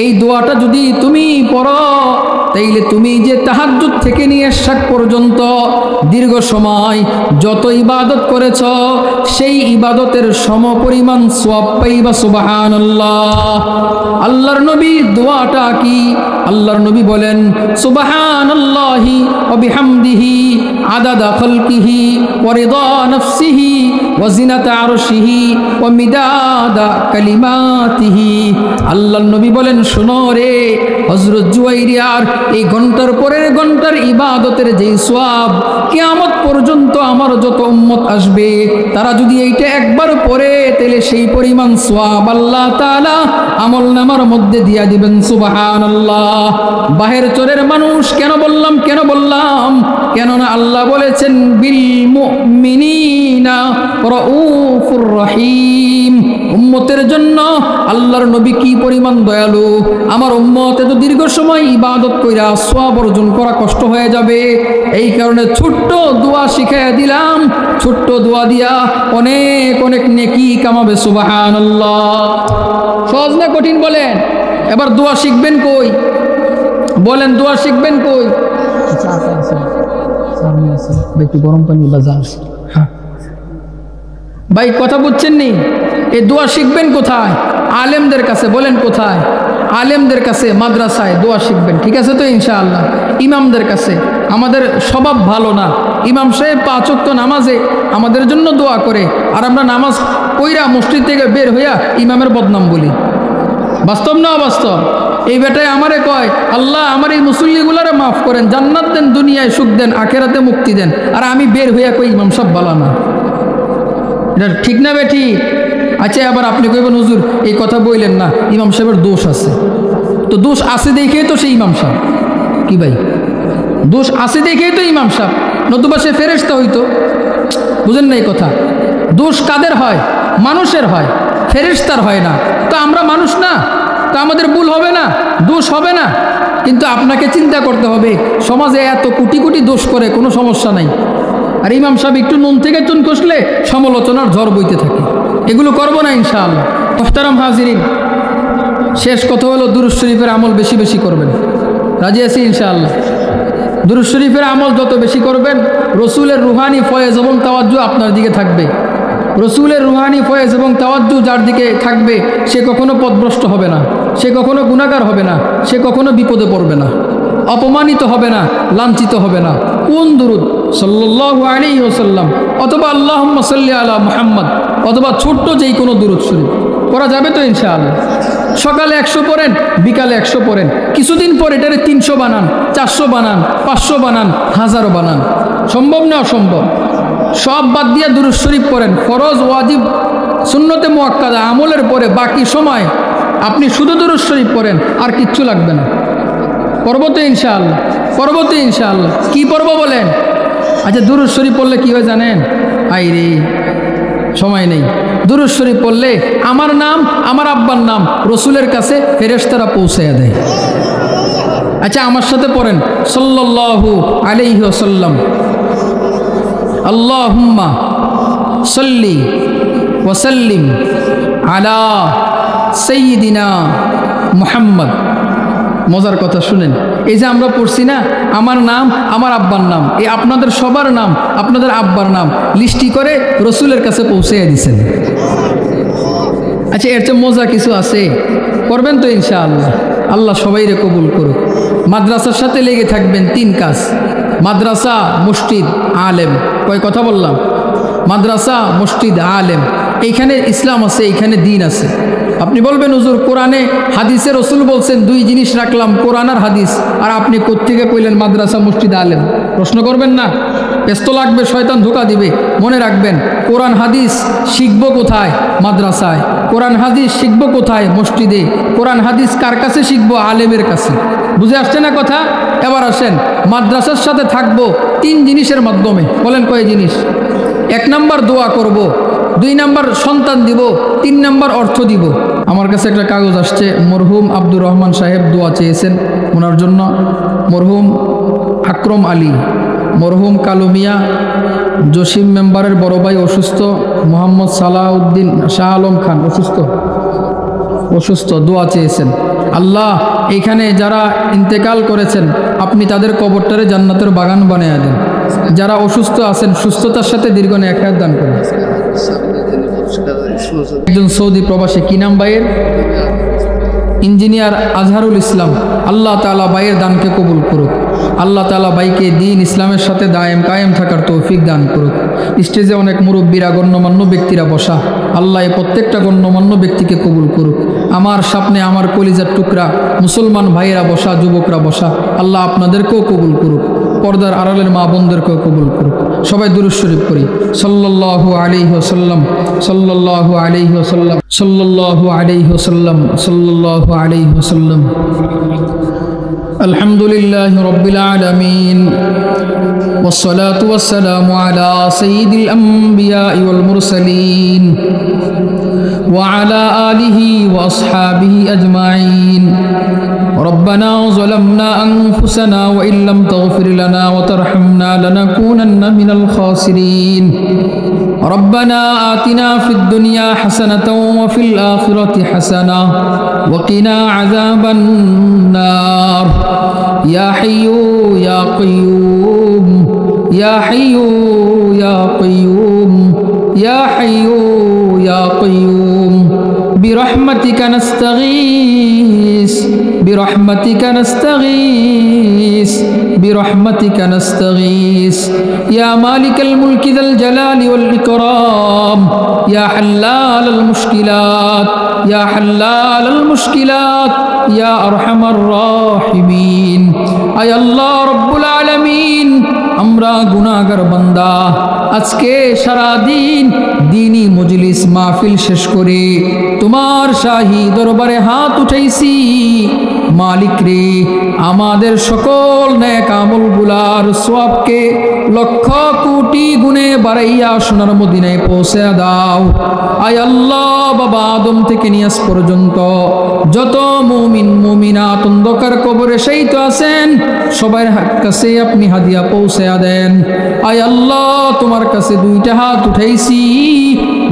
এই দোয়াটা যদি তুমি পড়ো তাইলে তুমি যে তাহাজ্জুদ থেকে নিয়ে ইশরাক পর্যন্ত দীর্ঘ সময় যত ইবাদত করেছ, সেই ইবাদতের সমপরিমাণ সওয়াব পাইবা। সুবহানাল্লাহ। আল্লাহর নবী দোয়াটা কি? আল্লাহর নবী বলেন, সুবহানাল্লাহি ওয়া বিহামদিহি আদাদা খালকিহি ওয়া রিদা নাফসিহি ওয়া জিনাতা আরশিহি ওয়া মিদাদা কালিমাতিহি। আল্লাহর নবী বলেন, শোনো রে হযরত জুয়াইরিয়ার এই ঘন্টার পরের ঘন্টার ইবাদতের যেই সওয়াব, কিয়ামত পর্যন্ত আমার যত উম্মত আসবে তারা যদি এইটা একবার পড়ে, তাহলে সেই পরিমাণ সওয়াব আল্লাহ তাআলা আমলনামার মধ্যে দিয়া দিবেন। সুবহানাল্লাহ। বাহির চরের মানুষ কেন বললাম? কেননা আল্লাহ বলেছেন বিল মুমিনিনা রাউফুর রহিম। উম্মতের জন্য আল্লাহর নবী কি পরিমাণ দয়ালু। আমার উম্মত এত দীর্ঘ সময় ইবাদত কইরা সওয়াব অর্জন করা কষ্ট হয়ে যাবে, এই কারণে ছোট্ট দোয়া শিখাইয়া দিলাম, ছোট্ট দোয়া দিয়া অনেক অনেক নেকি কামাবে। সুবহানাল্লাহ। সহজ না কঠিন বলেন? এবার দোয়া শিখবেন কই? বলেন, দোয়া শিখবেন কই? একটু গরম পানি বাজার। ভাই কথা বুঝছেন নি? এই দোয়া শিখবেন কোথায়? আলেমদের কাছে। বলেন কোথায়? আলেমদের কাছে, মাদ্রাসায় দোয়া শিখবেন, ঠিক আছে তো ইনশাআল্লাহ। ইমামদের কাছে। আমাদের স্বভাব ভালো না, ইমাম সাহেব 5 ওয়াক্ত নামাজে আমাদের জন্য দোয়া করে, আর আমরা নামাজ কইরা মসজিদ থেকে বের হইয়া ইমামের বদনাম বলি। বাস্তব না অবাস্তব? এই বেটায় আমারে কয়, আল্লাহ আমার এই মুসল্লিগুলারে মাফ করেন, জান্নাত দেন, দুনিয়ায় সুখ দেন, আখেরাতে মুক্তি দেন, আর আমি বের হইয়া কই ইমাম সাহেব বালা না। এটা ঠিক না বেঠি? আচ্ছা, আবার আপনি কইবেন, হুজুর এই কথা বললেন না, ইমাম সাহেবের দোষ আছে। তো দোষ আছে দেখেই তো সে ইমাম সাহেব। কি ভাই? দোষ আছে দেখেই তো ইমাম সাহেব, নতুবা সে ফেরেশতা হইতো। বুঝেন না এই কথা? দোষ কাদের হয়? মানুষের হয়। ফেরেশতার হয় না। তো আমরা মানুষ না, তো আমাদের ভুল হবে না, দোষ হবে না। কিন্তু আপনাকে চিন্তা করতে হবে, সমাজে এত কোটি কোটি দোষ করে, কোনো সমস্যা নাই। আর ইমাম সাহেব একটু নুন থেকে চুন কষলে সমালোচনার ঝড় বইতে থাকে। এগুলো করবো না ইনশাআল্লাহ। মোহতারাম হাজিরিন, শেষ কথা হলো দুরূদ শরীফের আমল বেশি বেশি করবেন। রাজি আছি ইনশাআল্লাহ? দুরূদ শরীফের আমল যত বেশি করবেন, রসুলের রুহানি ফয়েজ এবং তাওয়াজ্জু আপনার দিকে থাকবে। রসুলের রুহানি ফয়েজ এবং তাওয়াজ্জু যার দিকে থাকবে, সে কখনো পথভ্রষ্ট হবে না, সে কখনো গুনাহগার হবে না, সে কখনো বিপদে পড়বে না, অপমানিত হবে না, লাঞ্ছিত হবে না। কোন দুরূদ? সাল্লাল্লাহু আলাইহি ওয়াসাল্লাম, অথবা আল্লাহুম্মা সাল্লি আলা মুহাম্মদ, অথবা ছোট্ট যেই কোনো দুরূদ শরীফ পড়া যাবে তো ইনশাআল্লাহ। সকালে 100 পড়েন, বিকালে 100 পড়েন, কিছুদিন পর এটারে 300 বানান, 400 বানান, 500 বানান, 1000 বানান। সম্ভব না অসম্ভব? সব বাদ দিয়ে দুরূদ শরীফ পড়েন। ফরজ, ওয়াজিব, সুন্নতে মুআক্কাদা আমলের পরে বাকি সময় আপনি শুধু দুরূদ শরীফ পড়েন, আর কিচ্ছু লাগবে না। পড়ব তো ইনশাআল্লাহ? পড়ব তো ইনশাআল্লাহ? কি পড়ব বলেন? আচ্ছা, দুরূদ শরীফ পড়লে কি হয় জানেন? আই রে, সময় নেই। দুরূদ শরীফ পড়লে আমার নাম, আমার আব্বার নাম রসুলের কাছে ফেরেশতারা পৌঁছায়া দেয়। আচ্ছা, আমার সাথে পড়েন, সাল্লাল্লাহু আলাইহি ওয়াসাল্লাম, আল্লাহুম্মা সাল্লি ওয়া সাল্লিম আলা সাইয়্যিদিনা মুহাম্মদ। মজার কথা শুনেন, এই যে আমরা পড়ছি না, আমার নাম, আমার আব্বার নাম, এই আপনাদের সবার নাম, আপনাদের আব্বার নাম লিস্টি করে রসুলের কাছে পৌঁছাইয়া দিছেন। আচ্ছা, এর চেয়ে মজা কিছু আছে? করবেন তো ইনশাআল্লাহ? আল্লাহ সবাইরে কবুল করুক। মাদ্রাসার সাথে লেগে থাকবেন 3 কাজ: মাদ্রাসা, মসজিদ, আলেম। কয় কথা বললাম? মাদ্রাসা, মসজিদ, আলেম। এইখানে ইসলাম আছে, এইখানে দিন আছে। আপনি বলবেন, হুজুর কোরআনে হাদিসে রসুল বলছেন 2 জিনিস রাখলাম, কোরআন আর হাদিস, আর আপনি কোত্থেকে কইলেন মাদ্রাসা, মসজিদ, আলেম? প্রশ্ন করবেন না? ব্যস্ত লাগবে, শয়তান ধোঁকা দিবে। মনে রাখবেন, কোরআন হাদিস শিখবো কোথায়? মাদ্রাসায়। কোরআন হাদিস শিখবো কোথায়? মসজিদে। কোরআন হাদিস কার কাছে শিখবো? আলেমের কাছে। বুঝে আসছে না কথা? এবার আসেন, মাদ্রাসার সাথে থাকবো 3 জিনিসের মাধ্যমে। বলেন কয় জিনিস? 1 নাম্বার দোয়া করব, 2 নাম্বার সন্তান দিব, 3 নাম্বার অর্থ দিব। আমার কাছে একটা কাগজ আসছে, মরহুম আব্দুর রহমান সাহেব দোয়া চেয়েছেন ওনার জন্য। মরহুম আকরম আলী, মরহুম কালুমিয়া, জসিম মেম্বারের বড় ভাই অসুস্থ, মোহাম্মদ সালাউদ্দিন শাহ আলম খান অসুস্থ, দোয়া চেয়েছেন। আল্লাহ, এখানে যারা ইন্তেকাল করেছেন, আপনি তাদের কবরটারে জান্নাতের বাগান বানিয়ে দেন। যারা অসুস্থ আছেন, সুস্থতার সাথে দীর্ঘ নেক দান করেন। একজন সৌদি প্রবাসী, কি নাম ভাইয়ের? ইঞ্জিনিয়ার আজহারুল ইসলাম। আল্লাহ তাআলা ভাইয়ের দানকে কবুল করুক। আল্লাহ তাআলা ভাইকে দিন ইসলামের সাথে কায়েম থাকার তৌফিক দান করুক। স্টেজে অনেক মুরব্বীরা, গণ্যমান্য ব্যক্তিরা বসা, আল্লাহ এই প্রত্যেকটা গণ্যমান্য ব্যক্তিকে কবুল করুক। আমার সামনে আমার কলিজার টুকরা মুসলমান ভাইয়েরা বসা, যুবকরা বসা, আল্লাহ আপনাদেরকেও কবুল করুক। পর্দার আড়ালের মা বোনদেরকেও কবুল করুক। সবাই দুরূদ শরীফ পড়ি। সাল্লাল্লাহু আলাইহি ওয়াসাল্লাম, সাল্লাল্লাহু আলাইহি ওয়াসাল্লাম, সাল্লাল্লাহু আলাইহি ওয়াসাল্লাম, সাল্লাল্লাহু আলাইহি ওয়াসাল্লাম। আলহামদুলিল্লাহি রাব্বিল আলামিন, ওয়াসসালাতু ওয়াসসালামু আলা সাইয়্যিদিল আমবিয়াই ওয়াল মুরসালিন ওয়া আলা আলিহি ওয়া আসহাবিহি আজমাইন। ربنا ظلمنا أنفسنا وإن لم تغفر لنا وترحمنا لنكونن من الخاسرين. ربنا آتنا في الدنيا حسنة وفي الآخرة حسنة وقنا عذاب النار. يا حي يا قيوم، يا حي يا قيوم، يا حي يا قيوم، برحمتك نستغيث، برحمتك نستغيث، برحمتك نستغيث. يا مالك الملك ذا الجلال والإكرام، يا حلال المشكلات، يا حلال المشكلات، يا أرحم الراحمين. أي الله رب العالمين، আমরা গুনাহগার বান্দা, আজকে সারা দিন দ্বীনি মজলিস মাহফিল শেষ করে তোমার শাহী দরবারে হাত উঠাইছি। মালিক রে আমাদের সকল নেক আমলগুলার সওয়াবকে লক্ষ কোটি গুণে বাড়াইয়া সোনার মদিনায় পৌঁছে দাও। আয় আল্লাহ, বাবা আদম থেকে নিয়াজ পর্যন্ত যত মুমিন মুমিনাত অন্ধকার কবরে শহীদ আছেন সবার কাছে আপনি হাদিয়া পৌঁছে দেন। আয় আল্লাহ, তোমার কাছে দুইটা হাত উঠাইছি,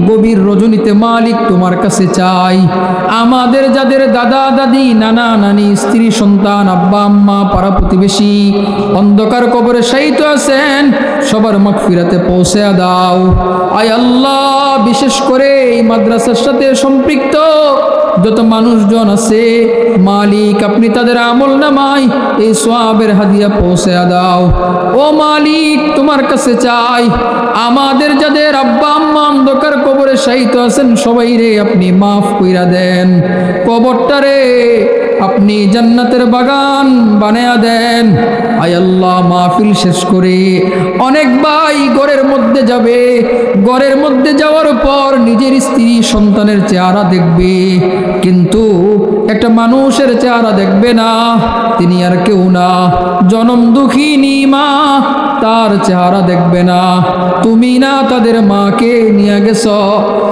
গভীর রজনীতে মালিক তোমার কাছে চাই আমাদের যাদের দাদা দাদি নানা নানি স্ত্রী সন্তান আব্বা আম্মা পাড়া প্রতিবেশী অন্ধকার কবরে শহীদ আছেন সবার মাগফিরাতে পৌঁছে দাও। আয় আল্লাহ, বিশেষ করে এই মাদ্রাসার সাথে সম্পৃক্ত যত মানুষজন আছে মালিক আপনি তাদের আমল নামায় এই সওয়াবের হাদিয়া পৌঁছে দাও। ও মালিক, তোমার কাছে চাই আমাদের যাদের আব্বা আম্মা অন্ধকার কবরে শহীদ আছেন সবাই রে আপনি মাফ কইরা দেন, কবরটারে আপনি জান্নাতের বাগান বানায়া দেন। আয় আল্লাহ, মাহফিল শেষ করে অনেক ভাই ঘরের মধ্যে যাবে, ঘরের মধ্যে যাওয়ার পর নিজের স্ত্রী সন্তানের চেহারা দেখবে, কিন্তু একটা মানুষের চেহারা দেখবে না, তিনি আর কেউ না, জনম দুঃখিনী মা, তার চেহারা দেখবে না। তুমি না তাদের মাকে নিয়ে গেছ,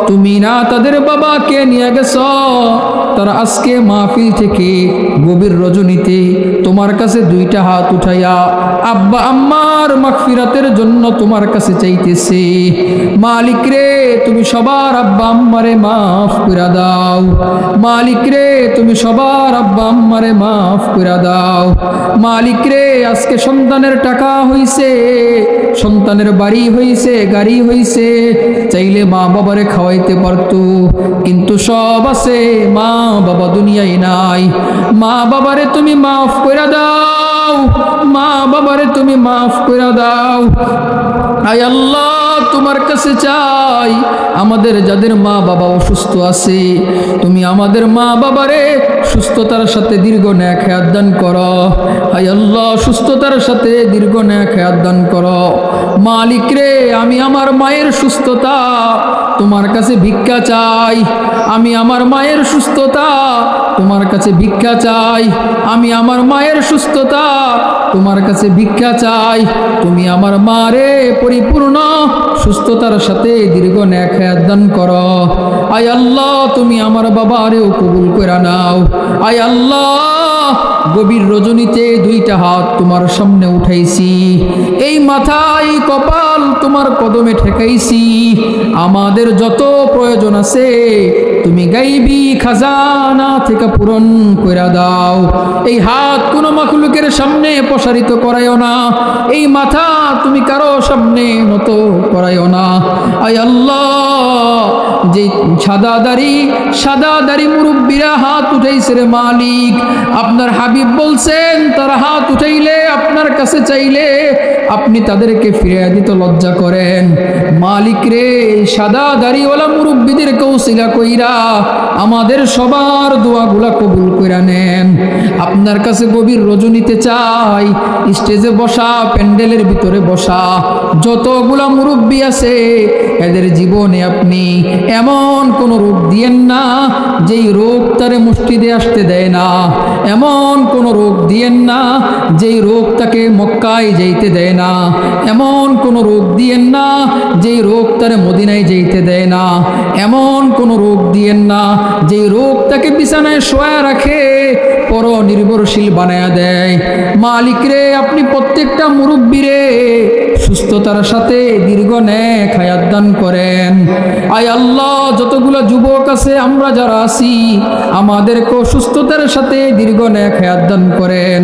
তুমি না তাদের বাবাকে নিয়ে গেছ, তারা আজকে মাহফিল থেকে গভীর রজনীতে তোমার কাছে দুইটা হাত উঠাইয়া আব্বা আম্মার মাগফিরাতের জন্য তোমার কাছে চাইতেছে। মালিক রে তুমি সবার আব্বা আম্মারে মাফ করে দাও, মালিক রে তুমি সবার আব্বা আম্মারে মাফ করে দাও। মালিক রে আজকে সন্তানের টাকা হইছে, সন্তানের বাড়ি হইছে, গাড়ি হইছে, চাইলে মা বাবারে খাওয়াইতে পারতো, কিন্তু সব আছে মা বাবা দুনিয়ায় নাই। মা বাবারে তুমি মাফ করে দাও, মা বাবারে তুমি মাফ করে দাও। আয় আল্লাহ, তোমার কাছে চাই আমাদের যাদের মা বাবা অসুস্থ আছে তুমি আমাদের মা বাবারে সুস্থতার সাথে দীর্ঘ নেক হায়াত দান করো। আয় আল্লাহ, সুস্থতার সাথে দীর্ঘ নেক হায়াত দান করো। মালিক রে আমি আমার মায়ের সুস্থতা তোমার কাছে ভিক্ষা চাই, আমি আমার মায়ের সুস্থতা তোমার কাছে ভিক্ষা চাই, আমি আমার মায়ের সুস্থতা তোমার কাছে ভিক্ষা চাই। তুমি আমার মারে পরিপূর্ণ সুস্থতার সাথে দীর্ঘ নেক হায়াত দান করো। আয় আল্লাহ, তুমি আমার বাবারেও কবুল করে নাও। আয় আল্লাহ, গভীর রজনীতে দুইটা হাত তোমার সামনে উঠাইছি, এই মাথা এই কপাল তোমার কদমে ঠেকাইছি। আমাদের যত প্রয়োজন আছে তুমি গাইবি খাজানা থেকে পূরণ করে দাও। এই হাত কোনো মাখলুকের সামনে প্রসারিত করাইও না, এই মাথা তুমি কারো সামনে নত করাইও না। আয় আল্লাহ, যে সাদা দাড়ি মুরব্বীরা হাত উঠাইছে রে মালিক, আপনার হাবিব বলছেন তারা হাত উঠাইলে আপনার কাছে চাইলে আপনি তাদেরকে ফিরিয়ে দিতে লজ্জা করেন। মালিক রে সাদা দাড়িওয়ালা মুরব্বীদের কৌশিলা কইরা আমাদের সবার দোয়াগুলা কবুল কইরা নেন। আপনার কাছে গভীর রজনীতে চাই স্টেজে বসা, প্যান্ডেলের ভিতরে বসা যতগুলা মুরব্বী আছে এদের জীবনে আপনি এমন কোন রোগ দিয়েন না যেই রোগ তারে মুষ্টিতে আসতে দেয় না, এমন কোন রোগ দিয়েন না যেই রোগ তাকে মক্কায় যাইতে দেয় না, এমন কোন রোগ দিয়েন না যেই রোগ তারে মদিনায় যাইতে দেয় না, এমন কোন রোগ দিয়েন না যেই রোগ তাকে বিছানায় শোয়া রাখে পর নির্ভরশীল বানায়া দেয়। মালিক রে আপনি প্রত্যেকটা মুরব্বীরে সুস্থতার সাথে দীর্ঘ নেক হায়াত দান করেন। আয় আল্লাহ, যতগুলো যুবক আছে আমরা যারা আছি আমাদেরকে সুস্থতার সাথে দীর্ঘ নেক হায়াত দান করেন।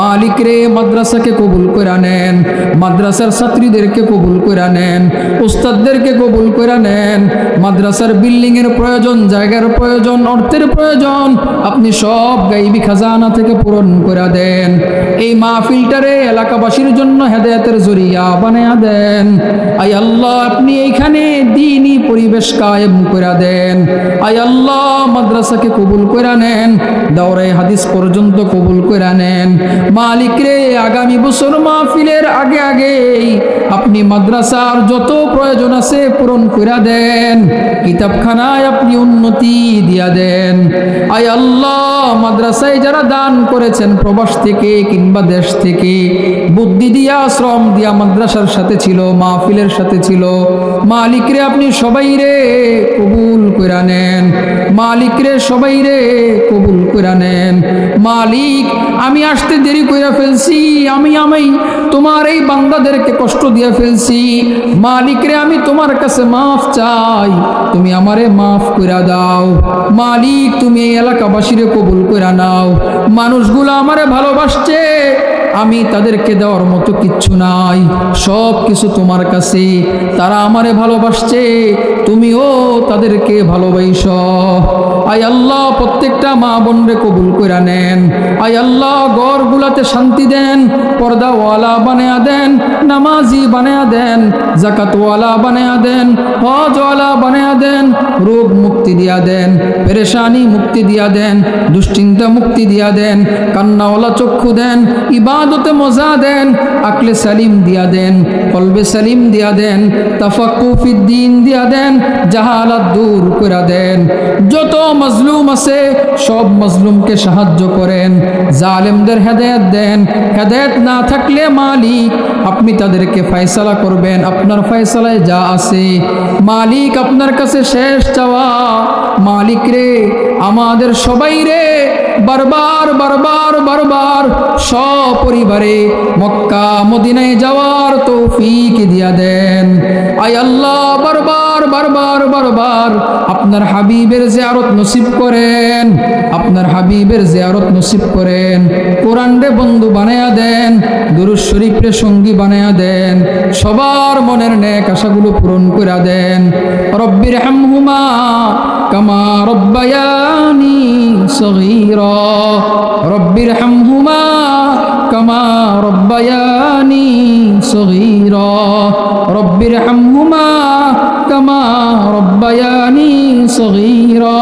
মালিক রে মাদ্রাসাকে কবুল করে নেন, মাদ্রাসার ছাত্রীদেরকে কবুল করে নেন, উস্তাদদেরকে কবুল করে নেন। মাদ্রাসার বিল্ডিং এর প্রয়োজন, জায়গার প্রয়োজন, অর্থের প্রয়োজন আপনি সব গাইবি খাজানা থেকে পূরণ করে দেন। এই মাহফিলটারে এলাকাবাসীর জন্য হেদায়েতের জরিয়া বানায়া দেন। আয় আল্লাহ, আপনি এইখানে দ্বীনি পরিবেশ কায়েম করে দেন। আয় আল্লাহ, মাদ্রাসাকে কবুল করে নেন, দাওরায়ে হাদিস পর্যন্ত কবুল করে নেন। মালিক রে আগামী বছর মাহফিলের আগে আগেই আপনি মাদ্রাসার যত প্রয়োজন আছে পূরণ করে দেন, কিতাবখানায় আপনি উন্নতি দিয়া দেন। আয় আল্লাহ, মাদ্রাসায় যারা দান করেছেন প্রবাস থেকে কিংবা দেশ থেকে, বুদ্ধি দিয়া শ্রম দিয়া মাদ্রাসার সাথে ছিল, মাহফিলের সাথে ছিল, মালিক রে আপনি সবাই রে কবুল কইরা নেন। মালিক রে সবাই রে কবুল কইরা নেন। মালিক, আমি আসতে দেরি কইরা ফেলছি, আমি তোমার এই বান্দাদেরকে কষ্ট দিয়ে ফেলছি। মালিক রে, আমি তোমার কাছে মাফ চাই, তুমি আমারে মাফ কইরা দাও। মালিক, তুমি এই এলাকাবাসীরে কবুল কইরা নাও। মানুষগুলো আমারে ভালোবাসছে, আমি তাদেরকে দেওয়ার মতো কিচ্ছু নাই, সব কিছু তোমার কাছে। তারা আমারে ভালোবাসছে, তুমিও তাদেরকে ভালোবাসো। আয় আল্লাহ, প্রত্যেকটা মা বোনরে কবুল কইরা নেন। আয় আল্লাহ, ঘরগুলাতে শান্তি দেন, পর্দাওয়ালা বানায়া দেন, নামাজি বানায়া দেন, যাকাতওয়ালা বানায়া দেন, হজওয়ালা বানায়া দেন, রোগ মুক্তি দিয়া দেন, পেরেশানি মুক্তি দিয়া দেন, দুশ্চিন্তা মুক্তি দিয়া দেন, কান্নাওয়ালা চক্ষু দেন, ইবাদতে মজা দেন, আকলে সালিম দিয়া দেন, কলবে সালিম দিয়া দেন, তাফাক্কু ফিদ্দিন দিয়া দেন, জাহালাত দূর করে দেন। যত মজলুম আছে সব মজলুমকে সাহায্য করেন, জালেমদের হেদায়েত দেন। হেদায়েত না থাকলে মালিক আপনি তাদেরকে ফয়সালা করবেন, আপনার ফয়সালায় যা আছে। মালিক, আপনার কাছে শেষ চাওয়া, মালিক রে আমাদের সবাই রে বারবার বারবার বারবার সপরিবারে মক্কা মদিনায় যাওয়ার তৌফিক দিয়া দেন। আয় আল্লাহ, বারবার বারবার বারবার আপনার হাবিবের জিয়ারত নসিব করেন, আপনার হাবিবের জিয়ারত নসিব করেন। কোরআন রে বন্ধু বানায়া দেন, দুরূদ শরীফ রে সঙ্গী বানায়া দেন, সবার মনের নেক আশাগুলো পূরণ করে দেন। রব্বির হামহুমা কামা রব্বায়ানি সগীরা, রব্বির হামহুমা কামা রব্বায়ানি সগীরা, রব্বির হামহুমা কামা রব্বায়ানি সগীরা।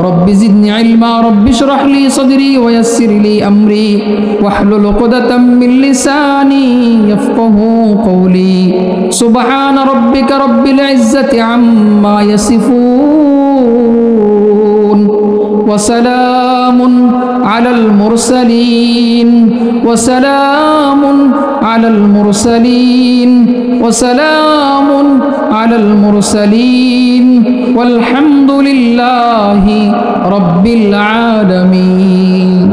রব্বি জিদনি ইলমা, রব্বি ইশরাহ লি সাদরি ওয়া ইয়াসসির লি আমরি ওয়াহলুল উকদাতাম মিন লিসানি ইয়াফকাহু কওলি। সুবহান রাব্বিকা রাব্বিল ইজ্জাতি আম্মা ইয়াসিফুন ওয়া সালামুন আলাল মুরসালিন ওয়া সালামুন আলাল মুরসালিন ওয়া সালামুন আলাল মুরসালিন ওয়ালহামদুলিল্লাহি রাব্বিল আলামিন।